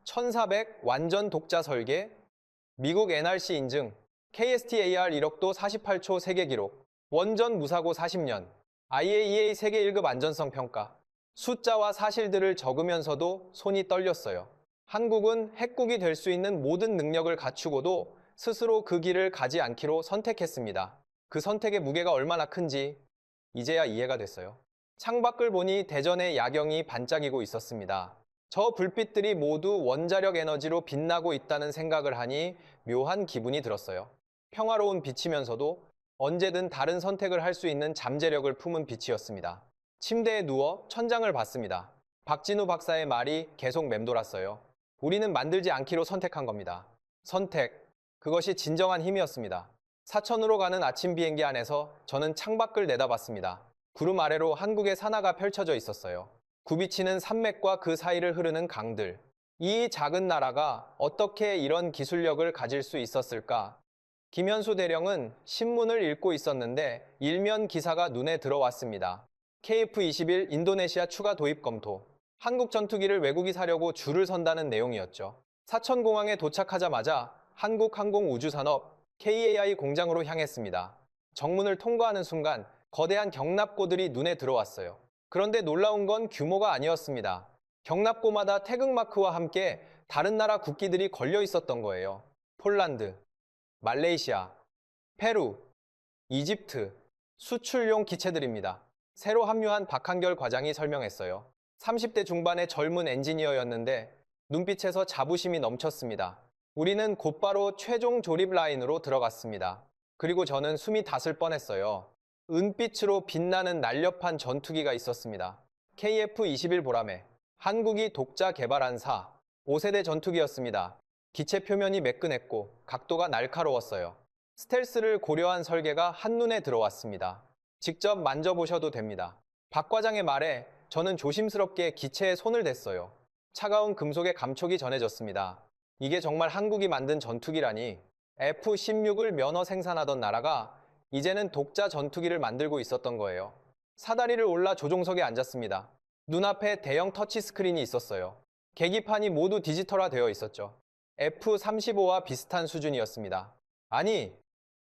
1400 완전 독자 설계, 미국 NRC 인증, KSTAR 이력도 48초 세계 기록, 원전 무사고 40년, IAEA 세계 1급 안전성 평가. 숫자와 사실들을 적으면서도 손이 떨렸어요. 한국은 핵국이 될 수 있는 모든 능력을 갖추고도 스스로 그 길을 가지 않기로 선택했습니다. 그 선택의 무게가 얼마나 큰지 이제야 이해가 됐어요. 창밖을 보니 대전의 야경이 반짝이고 있었습니다. 저 불빛들이 모두 원자력 에너지로 빛나고 있다는 생각을 하니 묘한 기분이 들었어요. 평화로운 빛이면서도 언제든 다른 선택을 할 수 있는 잠재력을 품은 빛이었습니다. 침대에 누워 천장을 봤습니다. 박진우 박사의 말이 계속 맴돌았어요. 우리는 만들지 않기로 선택한 겁니다. 선택, 그것이 진정한 힘이었습니다. 사천으로 가는 아침 비행기 안에서 저는 창밖을 내다봤습니다. 구름 아래로 한국의 산하가 펼쳐져 있었어요. 굽이치는 산맥과 그 사이를 흐르는 강들. 이 작은 나라가 어떻게 이런 기술력을 가질 수 있었을까? 김현수 대령은 신문을 읽고 있었는데 일면 기사가 눈에 들어왔습니다. KF-21 인도네시아 추가 도입 검토. 한국 전투기를 외국이 사려고 줄을 선다는 내용이었죠. 사천공항에 도착하자마자 한국항공우주산업 KAI 공장으로 향했습니다. 정문을 통과하는 순간 거대한 경납고들이 눈에 들어왔어요. 그런데 놀라운 건 규모가 아니었습니다. 경납고마다 태극마크와 함께 다른 나라 국기들이 걸려 있었던 거예요. 폴란드, 말레이시아, 페루, 이집트, 수출용 기체들입니다. 새로 합류한 박한결 과장이 설명했어요. 30대 중반의 젊은 엔지니어였는데 눈빛에서 자부심이 넘쳤습니다. 우리는 곧바로 최종 조립 라인으로 들어갔습니다. 그리고 저는 숨이 닿을 뻔했어요. 은빛으로 빛나는 날렵한 전투기가 있었습니다. KF-21 보라매, 한국이 독자 개발한 5세대 전투기였습니다. 기체 표면이 매끈했고 각도가 날카로웠어요. 스텔스를 고려한 설계가 한눈에 들어왔습니다. 직접 만져보셔도 됩니다. 박 과장의 말에 저는 조심스럽게 기체에 손을 댔어요. 차가운 금속의 감촉이 전해졌습니다. 이게 정말 한국이 만든 전투기라니. F-16을 면허 생산하던 나라가 이제는 독자 전투기를 만들고 있었던 거예요. 사다리를 올라 조종석에 앉았습니다. 눈앞에 대형 터치스크린이 있었어요. 계기판이 모두 디지털화되어 있었죠. F-35와 비슷한 수준이었습니다. 아니,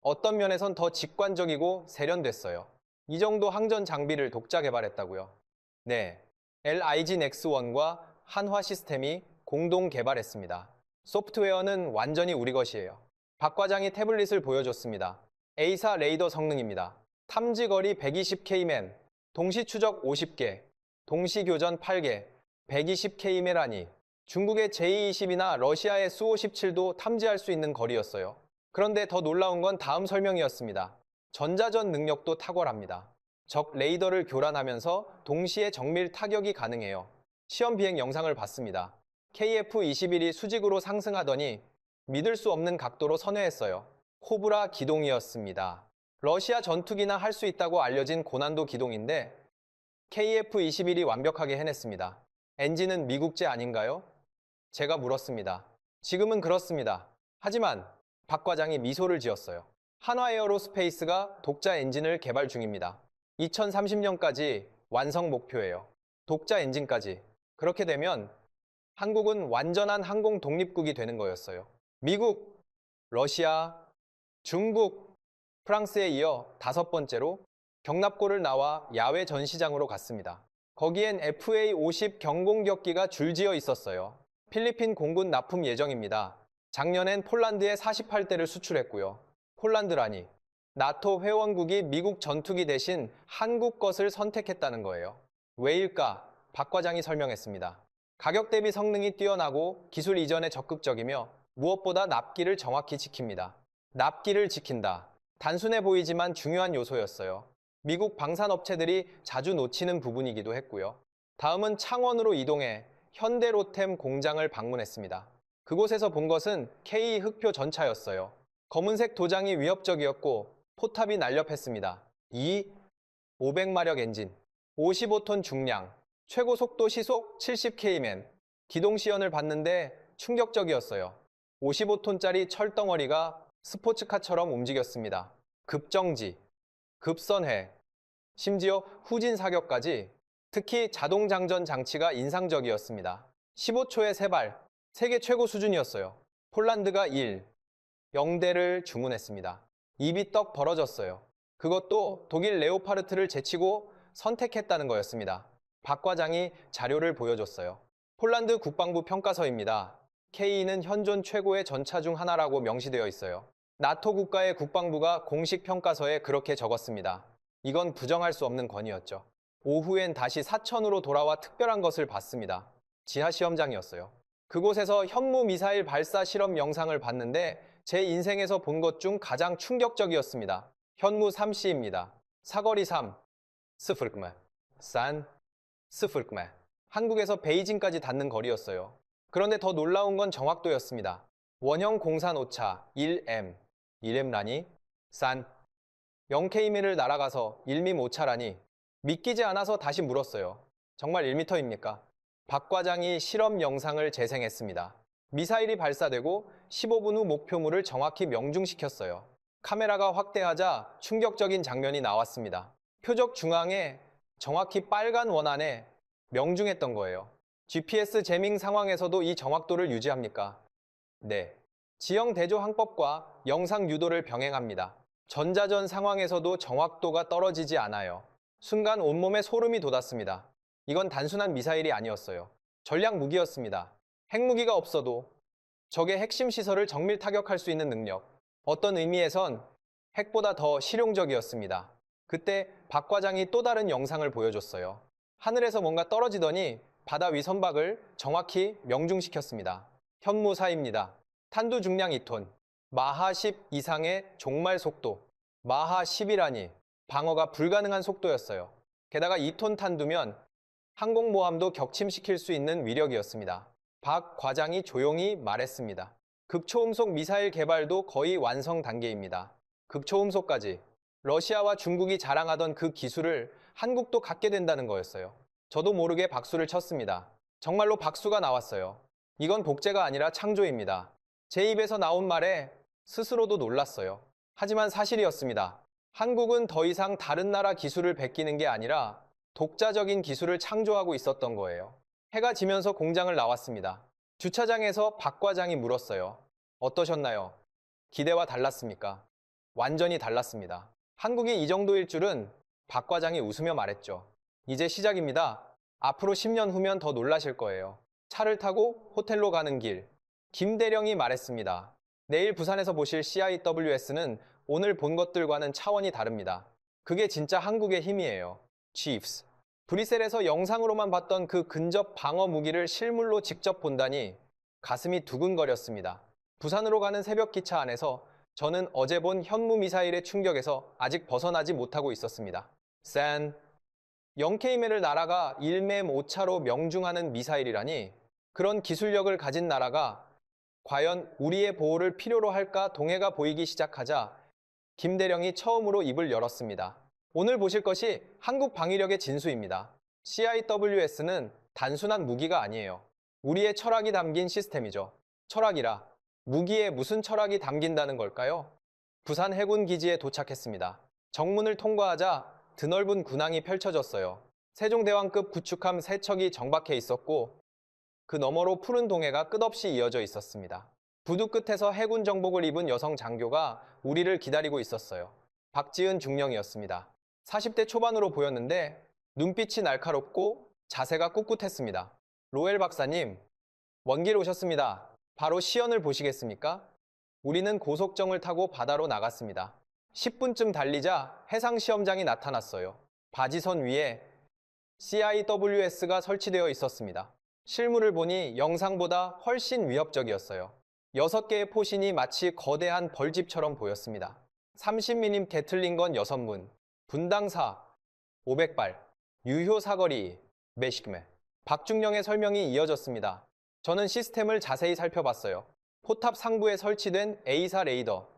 어떤 면에선 더 직관적이고 세련됐어요. 이 정도 항전 장비를 독자 개발했다고요. 네, LIG 넥스1과 한화 시스템이 공동 개발했습니다. 소프트웨어는 완전히 우리 것이에요. 박 과장이 태블릿을 보여줬습니다. A사 레이더 성능입니다. 탐지거리 120Km, 동시추적 50개, 동시교전 8개, 120Km라니 중국의 J-20이나 러시아의 Su-57도 탐지할 수 있는 거리였어요. 그런데 더 놀라운 건 다음 설명이었습니다. 전자전 능력도 탁월합니다. 적 레이더를 교란하면서 동시에 정밀 타격이 가능해요. 시험 비행 영상을 봤습니다. KF-21이 수직으로 상승하더니 믿을 수 없는 각도로 선회했어요. 코브라 기동이었습니다. 러시아 전투기나 할 수 있다고 알려진 고난도 기동인데 KF-21이 완벽하게 해냈습니다. 엔진은 미국제 아닌가요? 제가 물었습니다. 지금은 그렇습니다. 하지만 박 과장이 미소를 지었어요. 한화에어로스페이스가 독자 엔진을 개발 중입니다. 2030년까지 완성 목표예요. 독자 엔진까지. 그렇게 되면 한국은 완전한 항공 독립국이 되는 거였어요. 미국, 러시아, 중국, 프랑스에 이어 5번째로 경납고를 나와 야외 전시장으로 갔습니다. 거기엔 FA-50 경공격기가 줄지어 있었어요. 필리핀 공군 납품 예정입니다. 작년엔 폴란드에 48대를 수출했고요. 폴란드라니, 나토 회원국이 미국 전투기 대신 한국 것을 선택했다는 거예요. 왜일까? 박 과장이 설명했습니다. 가격 대비 성능이 뛰어나고 기술 이전에 적극적이며 무엇보다 납기를 정확히 지킵니다. 납기를 지킨다. 단순해 보이지만 중요한 요소였어요. 미국 방산업체들이 자주 놓치는 부분이기도 했고요. 다음은 창원으로 이동해 현대로템 공장을 방문했습니다. 그곳에서 본 것은 K 흑표 전차였어요. 검은색 도장이 위협적이었고 포탑이 날렵했습니다. 2. 500마력 엔진, 55톤 중량, 최고 속도 시속 70km, 기동 시연을 봤는데 충격적이었어요. 55톤짜리 철덩어리가 스포츠카처럼 움직였습니다. 급정지, 급선회, 심지어 후진 사격까지. 특히 자동 장전 장치가 인상적이었습니다. 15초에 3발, 세계 최고 수준이었어요. 폴란드가 0대를 주문했습니다. 입이 떡 벌어졌어요. 그것도 독일 레오파르트를 제치고 선택했다는 거였습니다. 박 과장이 자료를 보여줬어요. 폴란드 국방부 평가서입니다. K는 현존 최고의 전차 중 하나라고 명시되어 있어요. 나토 국가의 국방부가 공식 평가서에 그렇게 적었습니다. 이건 부정할 수 없는 권위였죠. 오후엔 다시 사천으로 돌아와 특별한 것을 봤습니다. 지하 시험장이었어요. 그곳에서 현무 미사일 발사 실험 영상을 봤는데 제 인생에서 본 것 중 가장 충격적이었습니다. 현무 3C입니다. 사거리 3, 스풀크메, 산, 스풀크메. 한국에서 베이징까지 닿는 거리였어요. 그런데 더 놀라운 건 정확도였습니다. 원형 공산 오차 1M, 1M라니, 산, 0Km를 날아가서 1미 오차라니. 믿기지 않아서 다시 물었어요. 정말 1m입니까? 박 과장이 실험 영상을 재생했습니다. 미사일이 발사되고 15분 후 목표물을 정확히 명중시켰어요. 카메라가 확대하자 충격적인 장면이 나왔습니다. 표적 중앙에 정확히 빨간 원 안에 명중했던 거예요. GPS 재밍 상황에서도 이 정확도를 유지합니까? 네. 지형 대조 항법과 영상 유도를 병행합니다. 전자전 상황에서도 정확도가 떨어지지 않아요. 순간 온몸에 소름이 돋았습니다. 이건 단순한 미사일이 아니었어요. 전략 무기였습니다. 핵무기가 없어도 적의 핵심 시설을 정밀 타격할 수 있는 능력. 어떤 의미에선 핵보다 더 실용적이었습니다. 그때 박 과장이 또 다른 영상을 보여줬어요. 하늘에서 뭔가 떨어지더니 바다 위 선박을 정확히 명중시켰습니다. 현무사입니다. 탄두 중량 2톤, 마하 10 이상의 종말 속도, 마하 10이라니 방어가 불가능한 속도였어요. 게다가 2톤 탄두면 항공모함도 격침시킬 수 있는 위력이었습니다. 박 과장이 조용히 말했습니다. 극초음속 미사일 개발도 거의 완성 단계입니다. 극초음속까지. 러시아와 중국이 자랑하던 그 기술을 한국도 갖게 된다는 거였어요. 저도 모르게 박수를 쳤습니다. 정말로 박수가 나왔어요. 이건 복제가 아니라 창조입니다. 제 입에서 나온 말에 스스로도 놀랐어요. 하지만 사실이었습니다. 한국은 더 이상 다른 나라 기술을 베끼는 게 아니라 독자적인 기술을 창조하고 있었던 거예요. 해가 지면서 공장을 나왔습니다. 주차장에서 박 과장이 물었어요. 어떠셨나요? 기대와 달랐습니까? 완전히 달랐습니다. 한국이 이 정도일 줄은 박 과장이 웃으며 말했죠. 이제 시작입니다. 앞으로 10년 후면 더 놀라실 거예요. 차를 타고 호텔로 가는 길. 김대령이 말했습니다. 내일 부산에서 보실 CIWS는 오늘 본 것들과는 차원이 다릅니다. 그게 진짜 한국의 힘이에요. Chiefs. 브뤼셀에서 영상으로만 봤던 그 근접 방어 무기를 실물로 직접 본다니 가슴이 두근거렸습니다. 부산으로 가는 새벽 기차 안에서 저는 어제 본 현무 미사일의 충격에서 아직 벗어나지 못하고 있었습니다. 0Km를 날아가 1맴 5차로 명중하는 미사일이라니 그런 기술력을 가진 나라가 과연 우리의 보호를 필요로 할까 동해가 보이기 시작하자 김대령이 처음으로 입을 열었습니다. 오늘 보실 것이 한국 방위력의 진수입니다. CIWS는 단순한 무기가 아니에요. 우리의 철학이 담긴 시스템이죠. 철학이라 무기에 무슨 철학이 담긴다는 걸까요? 부산 해군 기지에 도착했습니다. 정문을 통과하자 드넓은 군항이 펼쳐졌어요. 세종대왕급 구축함 3척이 정박해 있었고 그 너머로 푸른 동해가 끝없이 이어져 있었습니다. 부두 끝에서 해군 정복을 입은 여성 장교가 우리를 기다리고 있었어요. 박지은 중령이었습니다. 40대 초반으로 보였는데 눈빛이 날카롭고 자세가 꿋꿋했습니다. 로엘 박사님, 먼 길 오셨습니다. 바로 시연을 보시겠습니까? 우리는 고속정을 타고 바다로 나갔습니다. 10분쯤 달리자 해상시험장이 나타났어요. 바지선 위에 CIWS가 설치되어 있었습니다. 실물을 보니 영상보다 훨씬 위협적이었어요. 6개의 포신이 마치 거대한 벌집처럼 보였습니다. 30mm 게틀링건 6문, 분당4, 500발, 유효 사거리, 메시크메. 박중령의 설명이 이어졌습니다. 저는 시스템을 자세히 살펴봤어요. 포탑 상부에 설치된 A사 레이더,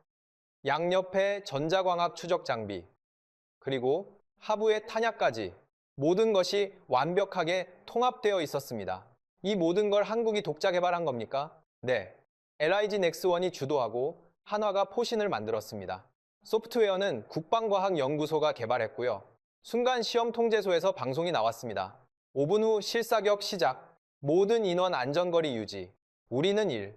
양옆에 전자광학 추적 장비, 그리고 하부의 탄약까지 모든 것이 완벽하게 통합되어 있었습니다. 이 모든 걸 한국이 독자 개발한 겁니까? 네. LIG 넥스원이 주도하고 한화가 포신을 만들었습니다. 소프트웨어는 국방과학연구소가 개발했고요. 순간 시험 통제소에서 방송이 나왔습니다. 5분 후 실사격 시작. 모든 인원 안전거리 유지. 우리는 1.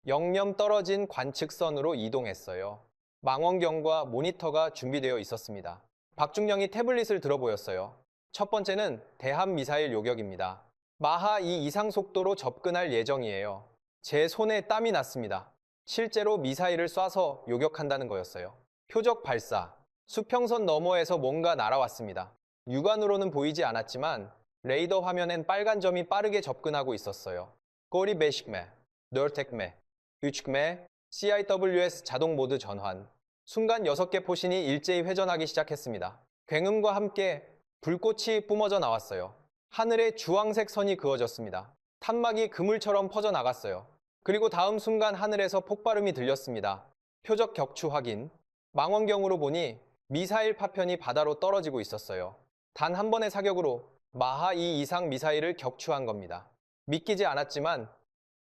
영념 떨어진 관측선으로 이동했어요. 망원경과 모니터가 준비되어 있었습니다. 박중령이 태블릿을 들어 보였어요. 첫 번째는 대함 미사일 요격입니다. 마하 2 이상 속도로 접근할 예정이에요. 제 손에 땀이 났습니다. 실제로 미사일을 쏴서 요격한다는 거였어요. 표적 발사. 수평선 너머에서 뭔가 날아왔습니다. 육안으로는 보이지 않았지만 레이더 화면엔 빨간 점이 빠르게 접근하고 있었어요. 꼬리 베식매, 널텍매, 유축매, CIWS 자동 모드 전환. 순간 6개 포신이 일제히 회전하기 시작했습니다. 굉음과 함께 불꽃이 뿜어져 나왔어요. 하늘에 주황색 선이 그어졌습니다. 탄막이 그물처럼 퍼져나갔어요. 그리고 다음 순간 하늘에서 폭발음이 들렸습니다. 표적 격추 확인. 망원경으로 보니 미사일 파편이 바다로 떨어지고 있었어요. 단 한 번의 사격으로 마하 2 이상 미사일을 격추한 겁니다. 믿기지 않았지만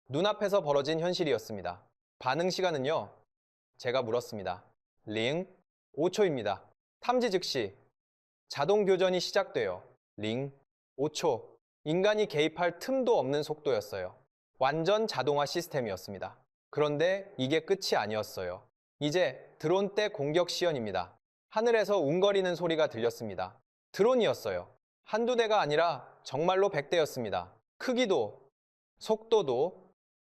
눈앞에서 벌어진 현실이었습니다. 반응 시간은요? 제가 물었습니다. 링 5초입니다. 탐지 즉시 자동 교전이 시작돼요. 링 5초. 인간이 개입할 틈도 없는 속도였어요. 완전 자동화 시스템이었습니다. 그런데 이게 끝이 아니었어요. 이제 드론 때 공격 시연입니다. 하늘에서 웅거리는 소리가 들렸습니다. 드론이었어요. 한두 대가 아니라 정말로 100대였습니다. 크기도, 속도도,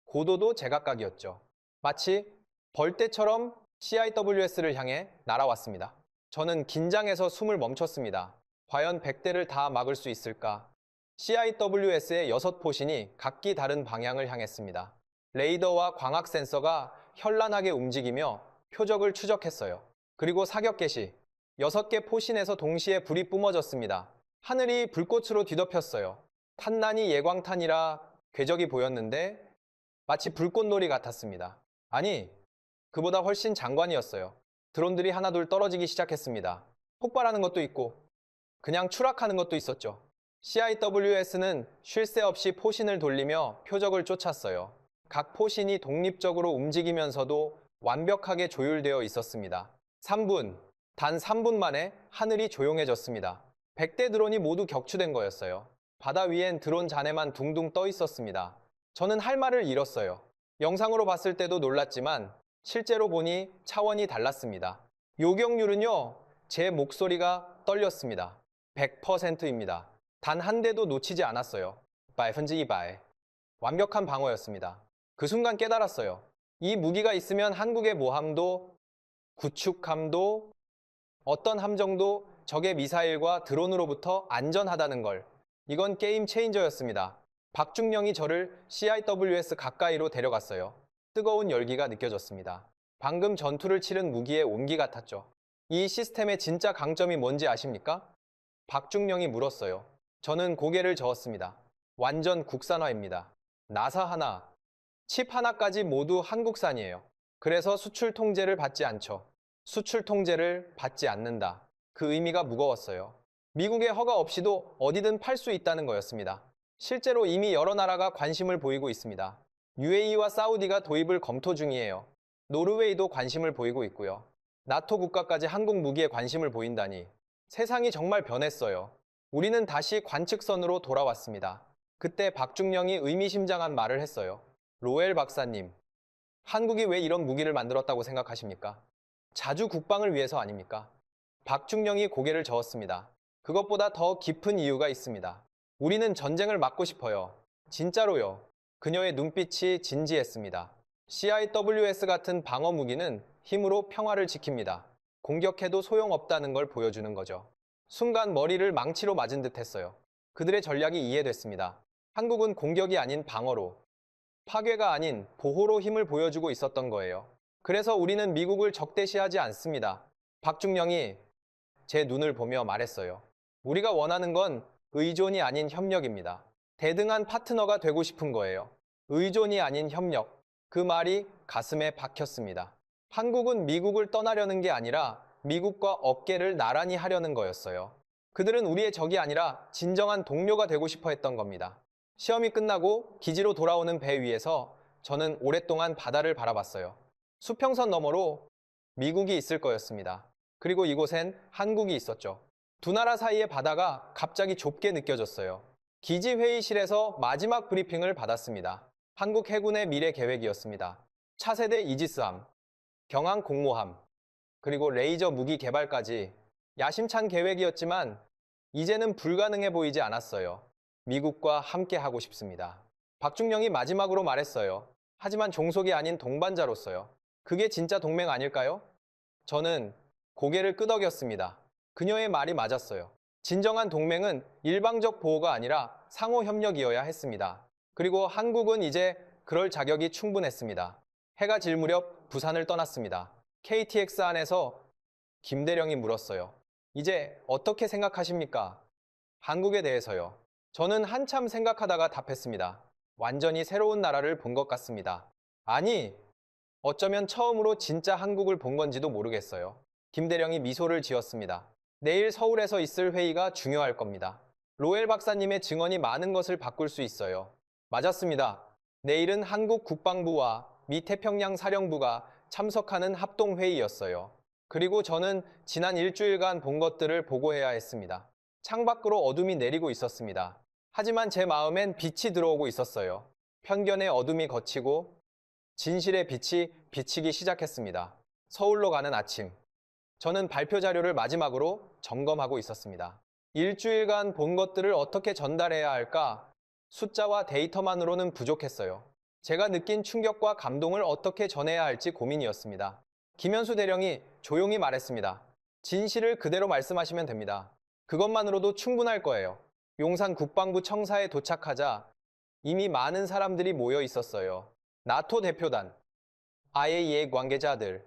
고도도 제각각이었죠. 마치 벌떼처럼 CIWS를 향해 날아왔습니다. 저는 긴장해서 숨을 멈췄습니다. 과연 100대를 다 막을 수 있을까? CIWS의 6포신이 각기 다른 방향을 향했습니다. 레이더와 광학 센서가 현란하게 움직이며 표적을 추적했어요. 그리고 사격 개시. 6개 포신에서 동시에 불이 뿜어졌습니다. 하늘이 불꽃으로 뒤덮였어요. 탄난이 예광탄이라 궤적이 보였는데 마치 불꽃놀이 같았습니다. 아니, 그보다 훨씬 장관이었어요. 드론들이 하나둘 떨어지기 시작했습니다. 폭발하는 것도 있고 그냥 추락하는 것도 있었죠. CIWS는 쉴 새 없이 포신을 돌리며 표적을 쫓았어요. 각 포신이 독립적으로 움직이면서도 완벽하게 조율되어 있었습니다. 3분, 단 3분 만에 하늘이 조용해졌습니다. 100대 드론이 모두 격추된 거였어요. 바다 위엔 드론 잔해만 둥둥 떠 있었습니다. 저는 할 말을 잃었어요. 영상으로 봤을 때도 놀랐지만 실제로 보니 차원이 달랐습니다. 요격률은요, 제 목소리가 떨렸습니다. 100%입니다. 단 한 대도 놓치지 않았어요. 100%. 완벽한 방어였습니다. 그 순간 깨달았어요. 이 무기가 있으면 한국의 모함도, 구축함도, 어떤 함정도 적의 미사일과 드론으로부터 안전하다는 걸. 이건 게임 체인저였습니다. 박중령이 저를 CIWS 가까이로 데려갔어요. 뜨거운 열기가 느껴졌습니다. 방금 전투를 치른 무기의 온기 같았죠. 이 시스템의 진짜 강점이 뭔지 아십니까? 박중령이 물었어요. 저는 고개를 저었습니다. 완전 국산화입니다. 나사 하나, 칩 하나까지 모두 한국산이에요. 그래서 수출 통제를 받지 않죠. 수출 통제를 받지 않는다. 그 의미가 무거웠어요. 미국의 허가 없이도 어디든 팔 수 있다는 거였습니다. 실제로 이미 여러 나라가 관심을 보이고 있습니다. UAE와 사우디가 도입을 검토 중이에요. 노르웨이도 관심을 보이고 있고요. 나토 국가까지 한국 무기에 관심을 보인다니 세상이 정말 변했어요. 우리는 다시 관측선으로 돌아왔습니다. 그때 박중령이 의미심장한 말을 했어요. 로엘 박사님, 한국이 왜 이런 무기를 만들었다고 생각하십니까? 자주 국방을 위해서 아닙니까? 박중령이 고개를 저었습니다. 그것보다 더 깊은 이유가 있습니다. 우리는 전쟁을 막고 싶어요. 진짜로요. 그녀의 눈빛이 진지했습니다. CIWS 같은 방어 무기는 힘으로 평화를 지킵니다. 공격해도 소용없다는 걸 보여주는 거죠. 순간 머리를 망치로 맞은 듯 했어요. 그들의 전략이 이해됐습니다. 한국은 공격이 아닌 방어로, 파괴가 아닌 보호로 힘을 보여주고 있었던 거예요. 그래서 우리는 미국을 적대시하지 않습니다. 박중령이 제 눈을 보며 말했어요. 우리가 원하는 건 의존이 아닌 협력입니다. 대등한 파트너가 되고 싶은 거예요. 의존이 아닌 협력. 그 말이 가슴에 박혔습니다. 한국은 미국을 떠나려는 게 아니라 미국과 어깨를 나란히 하려는 거였어요. 그들은 우리의 적이 아니라 진정한 동료가 되고 싶어 했던 겁니다. 시험이 끝나고 기지로 돌아오는 배 위에서 저는 오랫동안 바다를 바라봤어요. 수평선 너머로 미국이 있을 거였습니다. 그리고 이곳엔 한국이 있었죠. 두 나라 사이의 바다가 갑자기 좁게 느껴졌어요. 기지 회의실에서 마지막 브리핑을 받았습니다. 한국 해군의 미래 계획이었습니다. 차세대 이지스함, 경항 공모함, 그리고 레이저 무기 개발까지 야심찬 계획이었지만 이제는 불가능해 보이지 않았어요. 미국과 함께 하고 싶습니다. 박중영이 마지막으로 말했어요. 하지만 종속이 아닌 동반자로서요. 그게 진짜 동맹 아닐까요? 저는 고개를 끄덕였습니다. 그녀의 말이 맞았어요. 진정한 동맹은 일방적 보호가 아니라 상호 협력이어야 했습니다. 그리고 한국은 이제 그럴 자격이 충분했습니다. 해가 질 무렵 부산을 떠났습니다. KTX 안에서 김대령이 물었어요. 이제 어떻게 생각하십니까? 한국에 대해서요. 저는 한참 생각하다가 답했습니다. 완전히 새로운 나라를 본 것 같습니다. 아니, 어쩌면 처음으로 진짜 한국을 본 건지도 모르겠어요. 김대령이 미소를 지었습니다. 내일 서울에서 있을 회의가 중요할 겁니다. 로엘 박사님의 증언이 많은 것을 바꿀 수 있어요. 맞았습니다. 내일은 한국 국방부와 미 태평양 사령부가 참석하는 합동회의였어요. 그리고 저는 지난 일주일간 본 것들을 보고해야 했습니다. 창밖으로 어둠이 내리고 있었습니다. 하지만 제 마음엔 빛이 들어오고 있었어요. 편견의 어둠이 걷히고 진실의 빛이 비치기 시작했습니다. 서울로 가는 아침. 저는 발표 자료를 마지막으로 점검하고 있었습니다. 일주일간 본 것들을 어떻게 전달해야 할까? 숫자와 데이터만으로는 부족했어요. 제가 느낀 충격과 감동을 어떻게 전해야 할지 고민이었습니다. 김현수 대령이 조용히 말했습니다. 진실을 그대로 말씀하시면 됩니다. 그것만으로도 충분할 거예요. 용산 국방부 청사에 도착하자 이미 많은 사람들이 모여 있었어요. 나토 대표단, IAEA 관계자들,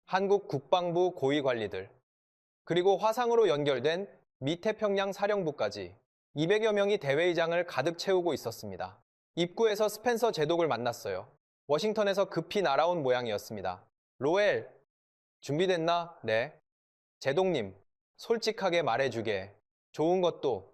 한국 국방부 고위 관리들, 그리고 화상으로 연결된 미태평양 사령부까지 200여 명이 대회의장을 가득 채우고 있었습니다. 입구에서 스펜서 제독을 만났어요. 워싱턴에서 급히 날아온 모양이었습니다. 로엘, 준비됐나? 네. 제독님, 솔직하게 말해주게. 좋은 것도,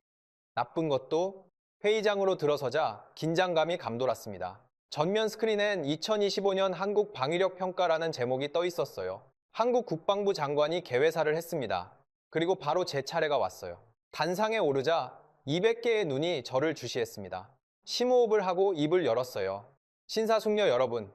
나쁜 것도 회의장으로 들어서자 긴장감이 감돌았습니다. 전면 스크린엔 2025년 한국 방위력 평가라는 제목이 떠 있었어요. 한국 국방부 장관이 개회사를 했습니다. 그리고 바로 제 차례가 왔어요. 단상에 오르자 200개의 눈이 저를 주시했습니다. 심호흡을 하고 입을 열었어요. 신사숙녀 여러분,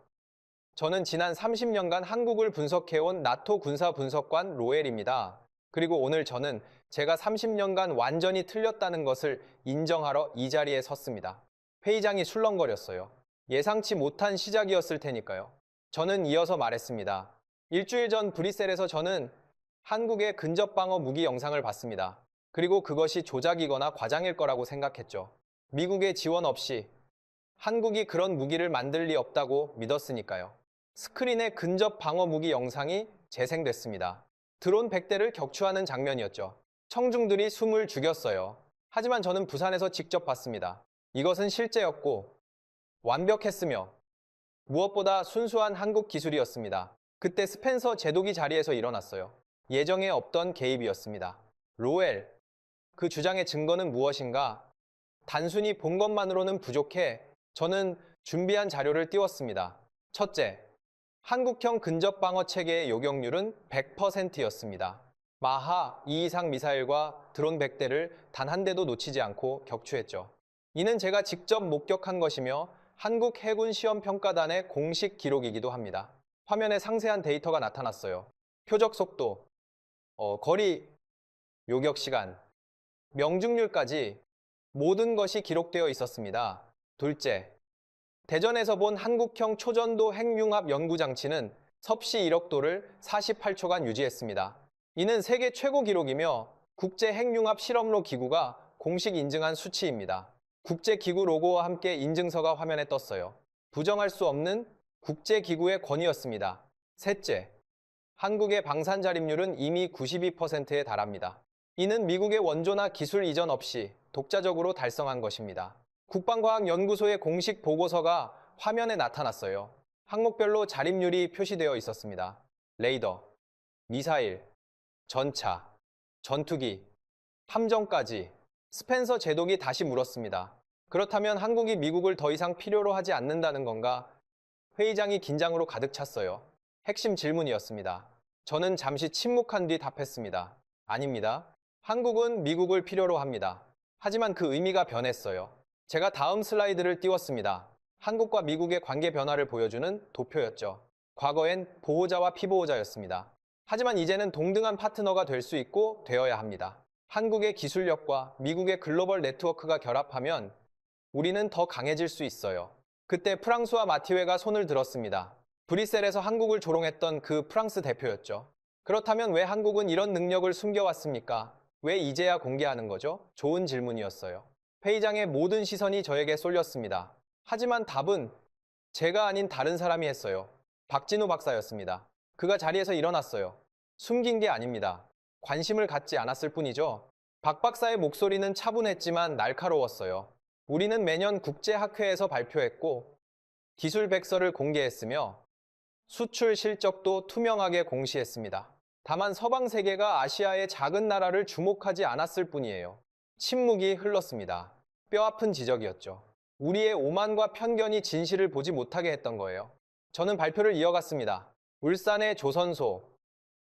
저는 지난 30년간 한국을 분석해온 나토 군사분석관 로엘입니다. 그리고 오늘 저는 제가 30년간 완전히 틀렸다는 것을 인정하러 이 자리에 섰습니다. 회의장이 술렁거렸어요. 예상치 못한 시작이었을 테니까요. 저는 이어서 말했습니다. 일주일 전 브뤼셀에서 저는 한국의 근접방어 무기 영상을 봤습니다. 그리고 그것이 조작이거나 과장일 거라고 생각했죠. 미국의 지원 없이 한국이 그런 무기를 만들 리 없다고 믿었으니까요. 스크린에 근접 방어 무기 영상이 재생됐습니다. 드론 100대를 격추하는 장면이었죠. 청중들이 숨을 죽였어요. 하지만 저는 부산에서 직접 봤습니다. 이것은 실제였고 완벽했으며 무엇보다 순수한 한국 기술이었습니다. 그때 스펜서 제독이 자리에서 일어났어요. 예정에 없던 개입이었습니다. 로엘, 그 주장의 증거는 무엇인가? 단순히 본 것만으로는 부족해 저는 준비한 자료를 띄웠습니다. 첫째, 한국형 근접방어 체계의 요격률은 100%였습니다. 마하 2 이상 미사일과 드론 100대를 단 한 대도 놓치지 않고 격추했죠. 이는 제가 직접 목격한 것이며 한국 해군 시험평가단의 공식 기록이기도 합니다. 화면에 상세한 데이터가 나타났어요. 표적 속도, 거리, 요격 시간, 명중률까지 모든 것이 기록되어 있었습니다. 둘째, 대전에서 본 한국형 초전도 핵융합 연구장치는 섭씨 1억 도를 48초간 유지했습니다. 이는 세계 최고 기록이며 국제 핵융합 실험로 기구가 공식 인증한 수치입니다. 국제기구 로고와 함께 인증서가 화면에 떴어요. 부정할 수 없는 국제기구의 권위였습니다. 셋째, 한국의 방산 자립률은 이미 92%에 달합니다. 이는 미국의 원조나 기술 이전 없이 독자적으로 달성한 것입니다. 국방과학연구소의 공식 보고서가 화면에 나타났어요. 항목별로 자립률이 표시되어 있었습니다. 레이더, 미사일, 전차, 전투기, 함정까지. 스펜서 제독이 다시 물었습니다. 그렇다면 한국이 미국을 더 이상 필요로 하지 않는다는 건가? 회의장이 긴장으로 가득 찼어요. 핵심 질문이었습니다. 저는 잠시 침묵한 뒤 답했습니다. 아닙니다. 한국은 미국을 필요로 합니다. 하지만 그 의미가 변했어요. 제가 다음 슬라이드를 띄웠습니다. 한국과 미국의 관계 변화를 보여주는 도표였죠. 과거엔 보호자와 피보호자였습니다. 하지만 이제는 동등한 파트너가 될 수 있고 되어야 합니다. 한국의 기술력과 미국의 글로벌 네트워크가 결합하면 우리는 더 강해질 수 있어요. 그때 프랑스와 마티웨가 손을 들었습니다. 브뤼셀에서 한국을 조롱했던 그 프랑스 대표였죠. 그렇다면 왜 한국은 이런 능력을 숨겨왔습니까? 왜 이제야 공개하는 거죠? 좋은 질문이었어요. 회의장의 모든 시선이 저에게 쏠렸습니다. 하지만 답은 제가 아닌 다른 사람이 했어요. 박진우 박사였습니다. 그가 자리에서 일어났어요. 숨긴 게 아닙니다. 관심을 갖지 않았을 뿐이죠. 박 박사의 목소리는 차분했지만 날카로웠어요. 우리는 매년 국제학회에서 발표했고 기술 백서를 공개했으며 수출 실적도 투명하게 공시했습니다. 다만 서방 세계가 아시아의 작은 나라를 주목하지 않았을 뿐이에요. 침묵이 흘렀습니다. 뼈아픈 지적이었죠. 우리의 오만과 편견이 진실을 보지 못하게 했던 거예요. 저는 발표를 이어갔습니다. 울산의 조선소,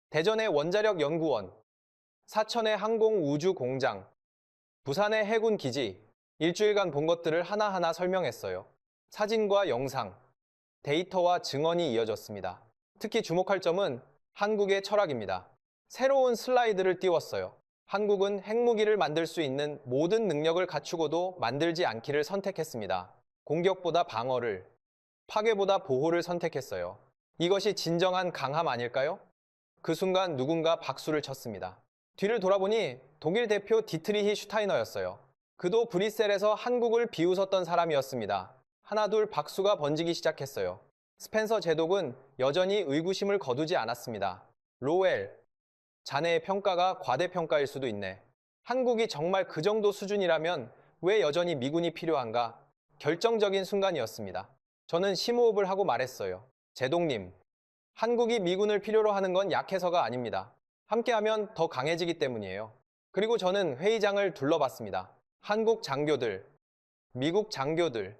대전의 원자력 연구원, 사천의 항공우주공장, 부산의 해군기지, 일주일간 본 것들을 하나하나 설명했어요. 사진과 영상, 데이터와 증언이 이어졌습니다. 특히 주목할 점은 한국의 철학입니다. 새로운 슬라이드를 띄웠어요. 한국은 핵무기를 만들 수 있는 모든 능력을 갖추고도 만들지 않기를 선택했습니다. 공격보다 방어를, 파괴보다 보호를 선택했어요. 이것이 진정한 강함 아닐까요? 그 순간 누군가 박수를 쳤습니다. 뒤를 돌아보니 독일 대표 디트리히 슈타이너였어요. 그도 브뤼셀에서 한국을 비웃었던 사람이었습니다. 하나둘 박수가 번지기 시작했어요. 스펜서 제독은 여전히 의구심을 거두지 않았습니다. 로웰, 자네의 평가가 과대평가일 수도 있네. 한국이 정말 그 정도 수준이라면 왜 여전히 미군이 필요한가? 결정적인 순간이었습니다. 저는 심호흡을 하고 말했어요. 제독님, 한국이 미군을 필요로 하는 건 약해서가 아닙니다. 함께하면 더 강해지기 때문이에요. 그리고 저는 회의장을 둘러봤습니다. 한국 장교들, 미국 장교들,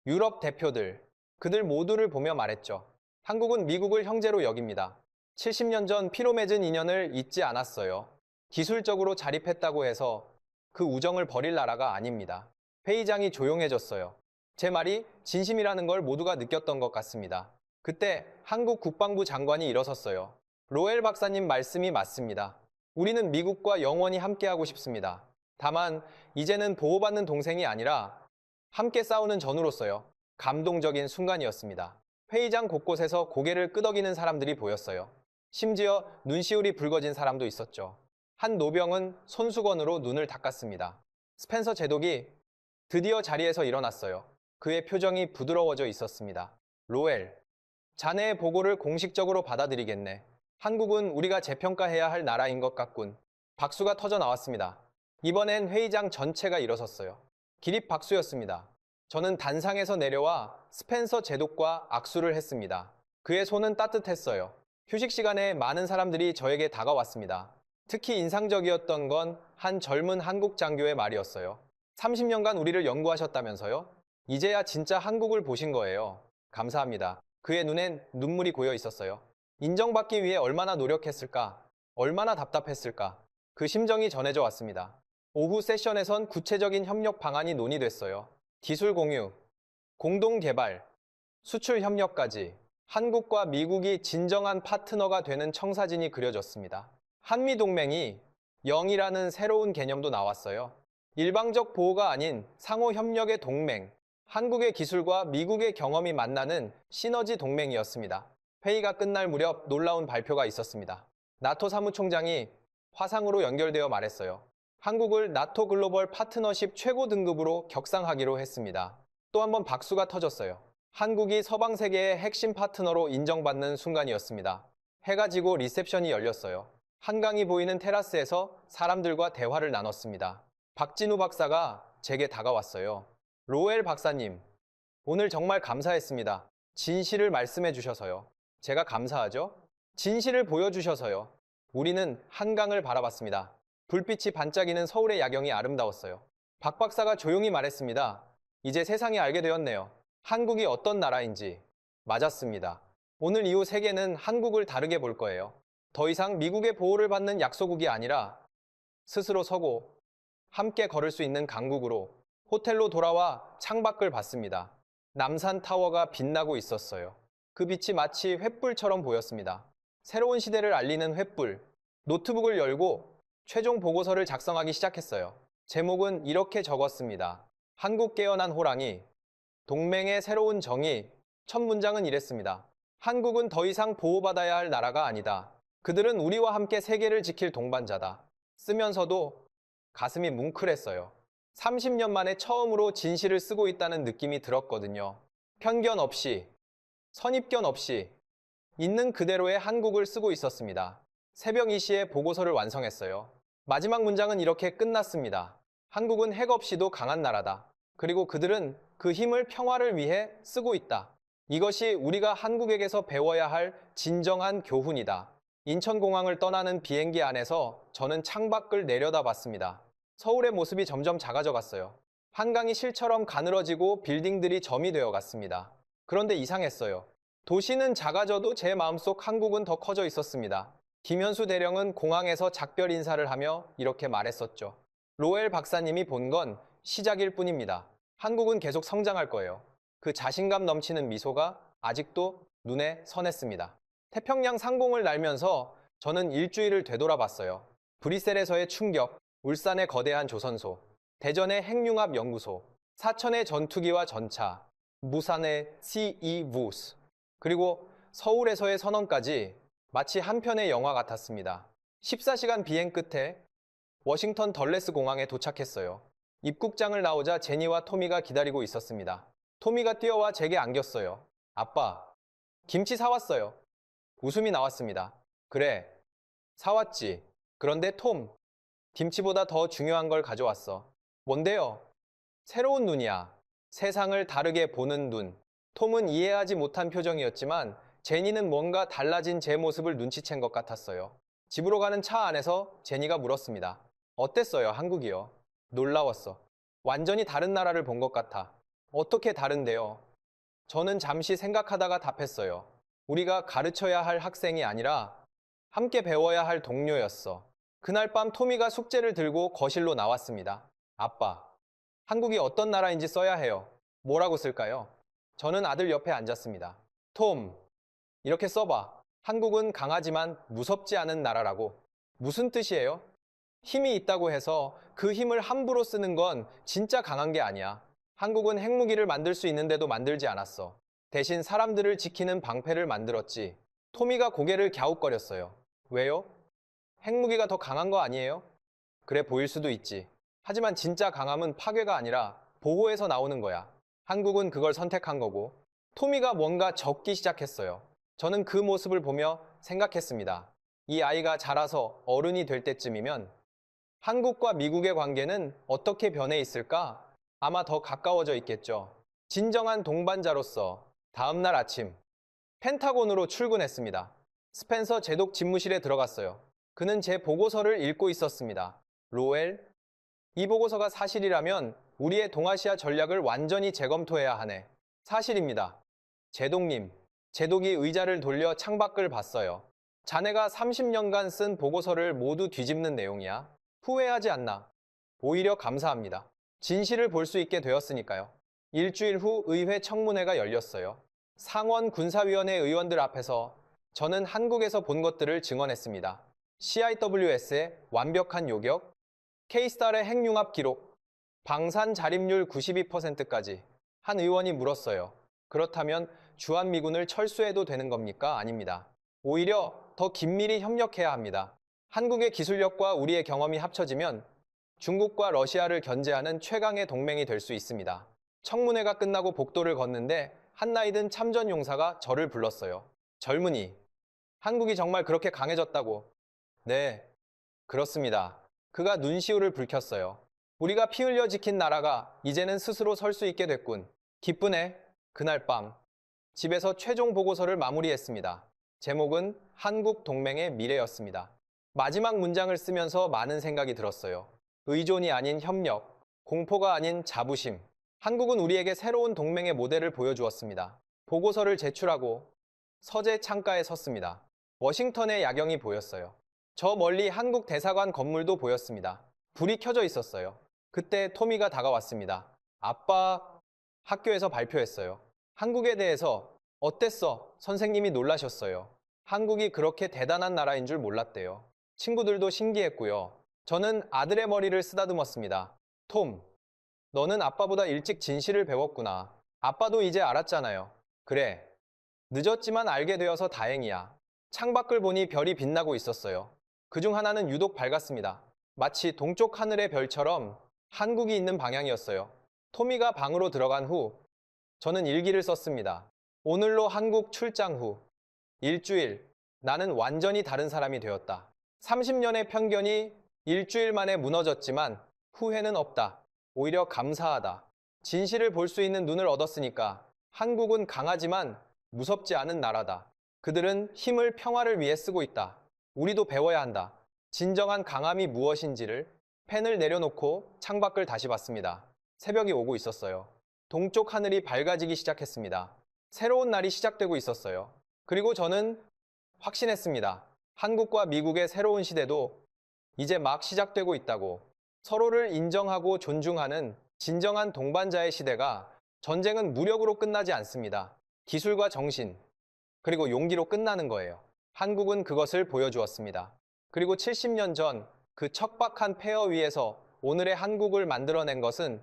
유럽 대표들, 그들 모두를 보며 말했죠. 한국은 미국을 형제로 여깁니다. 70년 전 피로 맺은 인연을 잊지 않았어요. 기술적으로 자립했다고 해서 그 우정을 버릴 나라가 아닙니다. 회의장이 조용해졌어요. 제 말이 진심이라는 걸 모두가 느꼈던 것 같습니다. 그때 한국 국방부 장관이 일어섰어요. 로엘 박사님 말씀이 맞습니다. 우리는 미국과 영원히 함께하고 싶습니다. 다만 이제는 보호받는 동생이 아니라 함께 싸우는 전우로서요. 감동적인 순간이었습니다. 회의장 곳곳에서 고개를 끄덕이는 사람들이 보였어요. 심지어 눈시울이 붉어진 사람도 있었죠. 한 노병은 손수건으로 눈을 닦았습니다. 스펜서 제독이 드디어 자리에서 일어났어요. 그의 표정이 부드러워져 있었습니다. 로엘, 자네의 보고를 공식적으로 받아들이겠네. 한국은 우리가 재평가해야 할 나라인 것 같군. 박수가 터져 나왔습니다. 이번엔 회의장 전체가 일어섰어요. 기립박수였습니다. 저는 단상에서 내려와 스펜서 제독과 악수를 했습니다. 그의 손은 따뜻했어요. 휴식 시간에 많은 사람들이 저에게 다가왔습니다. 특히 인상적이었던 건 한 젊은 한국 장교의 말이었어요. 30년간 우리를 연구하셨다면서요? 이제야 진짜 한국을 보신 거예요. 감사합니다. 그의 눈엔 눈물이 고여 있었어요. 인정받기 위해 얼마나 노력했을까? 얼마나 답답했을까? 그 심정이 전해져 왔습니다. 오후 세션에선 구체적인 협력 방안이 논의됐어요. 기술 공유, 공동 개발, 수출 협력까지 한국과 미국이 진정한 파트너가 되는 청사진이 그려졌습니다. 한미동맹이 영이라는 새로운 개념도 나왔어요. 일방적 보호가 아닌 상호 협력의 동맹, 한국의 기술과 미국의 경험이 만나는 시너지 동맹이었습니다. 회의가 끝날 무렵 놀라운 발표가 있었습니다. 나토 사무총장이 화상으로 연결되어 말했어요. 한국을 나토 글로벌 파트너십 최고 등급으로 격상하기로 했습니다. 또 한 번 박수가 터졌어요. 한국이 서방 세계의 핵심 파트너로 인정받는 순간이었습니다. 해가 지고 리셉션이 열렸어요. 한강이 보이는 테라스에서 사람들과 대화를 나눴습니다. 박진우 박사가 제게 다가왔어요. 로엘 박사님, 오늘 정말 감사했습니다. 진실을 말씀해 주셔서요. 제가 감사하죠? 진실을 보여주셔서요. 우리는 한강을 바라봤습니다. 불빛이 반짝이는 서울의 야경이 아름다웠어요. 박 박사가 조용히 말했습니다. 이제 세상이 알게 되었네요. 한국이 어떤 나라인지. 맞았습니다. 오늘 이후 세계는 한국을 다르게 볼 거예요. 더 이상 미국의 보호를 받는 약소국이 아니라 스스로 서고 함께 걸을 수 있는 강국으로 호텔로 돌아와 창밖을 봤습니다. 남산 타워가 빛나고 있었어요. 그 빛이 마치 횃불처럼 보였습니다. 새로운 시대를 알리는 횃불. 노트북을 열고 최종 보고서를 작성하기 시작했어요. 제목은 이렇게 적었습니다. 한국 깨어난 호랑이, 동맹의 새로운 정의. 첫 문장은 이랬습니다. 한국은 더 이상 보호받아야 할 나라가 아니다. 그들은 우리와 함께 세계를 지킬 동반자다. 쓰면서도 가슴이 뭉클했어요. 30년 만에 처음으로 진실을 쓰고 있다는 느낌이 들었거든요. 편견 없이, 선입견 없이 있는 그대로의 한국을 쓰고 있었습니다. 새벽 2시에 보고서를 완성했어요. 마지막 문장은 이렇게 끝났습니다. 한국은 핵 없이도 강한 나라다. 그리고 그들은 그 힘을 평화를 위해 쓰고 있다. 이것이 우리가 한국에게서 배워야 할 진정한 교훈이다. 인천공항을 떠나는 비행기 안에서 저는 창밖을 내려다봤습니다. 서울의 모습이 점점 작아져 갔어요. 한강이 실처럼 가늘어지고 빌딩들이 점이 되어 갔습니다. 그런데 이상했어요. 도시는 작아져도 제 마음속 한국은 더 커져 있었습니다. 김현수 대령은 공항에서 작별 인사를 하며 이렇게 말했었죠. 로엘 박사님이 본 건 시작일 뿐입니다. 한국은 계속 성장할 거예요. 그 자신감 넘치는 미소가 아직도 눈에 선했습니다. 태평양 상공을 날면서 저는 일주일을 되돌아봤어요. 브뤼셀에서의 충격, 울산의 거대한 조선소, 대전의 핵융합 연구소, 사천의 전투기와 전차, 무산의 CE-VUS, 그리고 서울에서의 선언까지 마치 한 편의 영화 같았습니다. 14시간 비행 끝에 워싱턴 덜레스 공항에 도착했어요. 입국장을 나오자 제니와 토미가 기다리고 있었습니다. 토미가 뛰어와 제게 안겼어요. 아빠, 김치 사왔어요. 웃음이 나왔습니다. 그래, 사왔지. 그런데 톰, 김치보다 더 중요한 걸 가져왔어. 뭔데요? 새로운 눈이야. 세상을 다르게 보는 눈. 톰은 이해하지 못한 표정이었지만 제니는 뭔가 달라진 제 모습을 눈치챈 것 같았어요. 집으로 가는 차 안에서 제니가 물었습니다. 어땠어요, 한국이요? 놀라웠어. 완전히 다른 나라를 본 것 같아. 어떻게 다른데요? 저는 잠시 생각하다가 답했어요. 우리가 가르쳐야 할 학생이 아니라 함께 배워야 할 동료였어. 그날 밤 토미가 숙제를 들고 거실로 나왔습니다. 아빠, 한국이 어떤 나라인지 써야 해요. 뭐라고 쓸까요? 저는 아들 옆에 앉았습니다. 톰, 이렇게 써봐. 한국은 강하지만 무섭지 않은 나라라고. 무슨 뜻이에요? 힘이 있다고 해서 그 힘을 함부로 쓰는 건 진짜 강한 게 아니야. 한국은 핵무기를 만들 수 있는데도 만들지 않았어. 대신 사람들을 지키는 방패를 만들었지. 토미가 고개를 갸웃거렸어요. 왜요? 핵무기가 더 강한 거 아니에요? 그래 보일 수도 있지. 하지만 진짜 강함은 파괴가 아니라 보호에서 나오는 거야. 한국은 그걸 선택한 거고. 토미가 뭔가 적기 시작했어요. 저는 그 모습을 보며 생각했습니다. 이 아이가 자라서 어른이 될 때쯤이면 한국과 미국의 관계는 어떻게 변해 있을까? 아마 더 가까워져 있겠죠. 진정한 동반자로서 다음 날 아침 펜타곤으로 출근했습니다. 스펜서 제독 집무실에 들어갔어요. 그는 제 보고서를 읽고 있었습니다. 로엘, 이 보고서가 사실이라면 우리의 동아시아 전략을 완전히 재검토해야 하네. 사실입니다. 제독님, 제독이 의자를 돌려 창밖을 봤어요. 자네가 30년간 쓴 보고서를 모두 뒤집는 내용이야. 후회하지 않나. 오히려 감사합니다. 진실을 볼 수 있게 되었으니까요. 일주일 후 의회 청문회가 열렸어요. 상원 군사위원회 의원들 앞에서 저는 한국에서 본 것들을 증언했습니다. CIWS의 완벽한 요격, K스tar의 핵융합 기록, 방산 자립률 92%까지 한 의원이 물었어요. 그렇다면 주한미군을 철수해도 되는 겁니까? 아닙니다. 오히려 더 긴밀히 협력해야 합니다. 한국의 기술력과 우리의 경험이 합쳐지면 중국과 러시아를 견제하는 최강의 동맹이 될 수 있습니다. 청문회가 끝나고 복도를 걷는데 한 나이 든 참전 용사가 저를 불렀어요. 젊은이, 한국이 정말 그렇게 강해졌다고. 네, 그렇습니다. 그가 눈시울을 붉혔어요. 우리가 피 흘려 지킨 나라가 이제는 스스로 설 수 있게 됐군. 기쁘네. 그날 밤 집에서 최종 보고서를 마무리했습니다. 제목은 한국 동맹의 미래였습니다. 마지막 문장을 쓰면서 많은 생각이 들었어요. 의존이 아닌 협력, 공포가 아닌 자부심. 한국은 우리에게 새로운 동맹의 모델을 보여주었습니다. 보고서를 제출하고 서재 창가에 섰습니다. 워싱턴의 야경이 보였어요. 저 멀리 한국 대사관 건물도 보였습니다. 불이 켜져 있었어요. 그때 토미가 다가왔습니다. 아빠, 학교에서 발표했어요. 한국에 대해서 어땠어? 선생님이 놀라셨어요. 한국이 그렇게 대단한 나라인 줄 몰랐대요. 친구들도 신기했고요. 저는 아들의 머리를 쓰다듬었습니다. 톰, 너는 아빠보다 일찍 진실을 배웠구나. 아빠도 이제 알았잖아요. 그래. 늦었지만 알게 되어서 다행이야. 창밖을 보니 별이 빛나고 있었어요. 그중 하나는 유독 밝았습니다. 마치 동쪽 하늘의 별처럼 한국이 있는 방향이었어요. 토미가 방으로 들어간 후 저는 일기를 썼습니다. 오늘로 한국 출장 후 일주일, 나는 완전히 다른 사람이 되었다. 30년의 편견이 일주일 만에 무너졌지만 후회는 없다. 오히려 감사하다. 진실을 볼 수 있는 눈을 얻었으니까 한국은 강하지만 무섭지 않은 나라다. 그들은 힘을 평화를 위해 쓰고 있다. 우리도 배워야 한다. 진정한 강함이 무엇인지를. 펜을 내려놓고 창밖을 다시 봤습니다. 새벽이 오고 있었어요. 동쪽 하늘이 밝아지기 시작했습니다. 새로운 날이 시작되고 있었어요. 그리고 저는 확신했습니다. 한국과 미국의 새로운 시대도 이제 막 시작되고 있다고. 서로를 인정하고 존중하는 진정한 동반자의 시대가. 전쟁은 무력으로 끝나지 않습니다. 기술과 정신, 그리고 용기로 끝나는 거예요. 한국은 그것을 보여주었습니다. 그리고 70년 전 그 척박한 폐허 위에서 오늘의 한국을 만들어낸 것은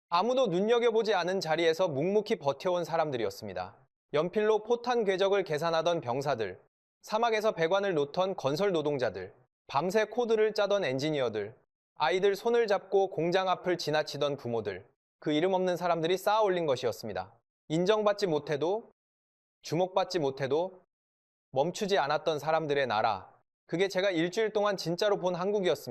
아무도 눈여겨보지 않은 자리에서 묵묵히 버텨온 사람들이었습니다. 연필로 포탄 궤적을 계산하던 병사들, 사막에서 배관을 놓던 건설 노동자들, 밤새 코드를 짜던 엔지니어들, 아이들 손을 잡고 공장 앞을 지나치던 부모들, 그 이름 없는 사람들이 쌓아 올린 것이었습니다. 인정받지 못해도, 주목받지 못해도 멈추지 않았던 사람들의 나라. 그게 제가 일주일 동안 진짜로 본 한국이었습니다.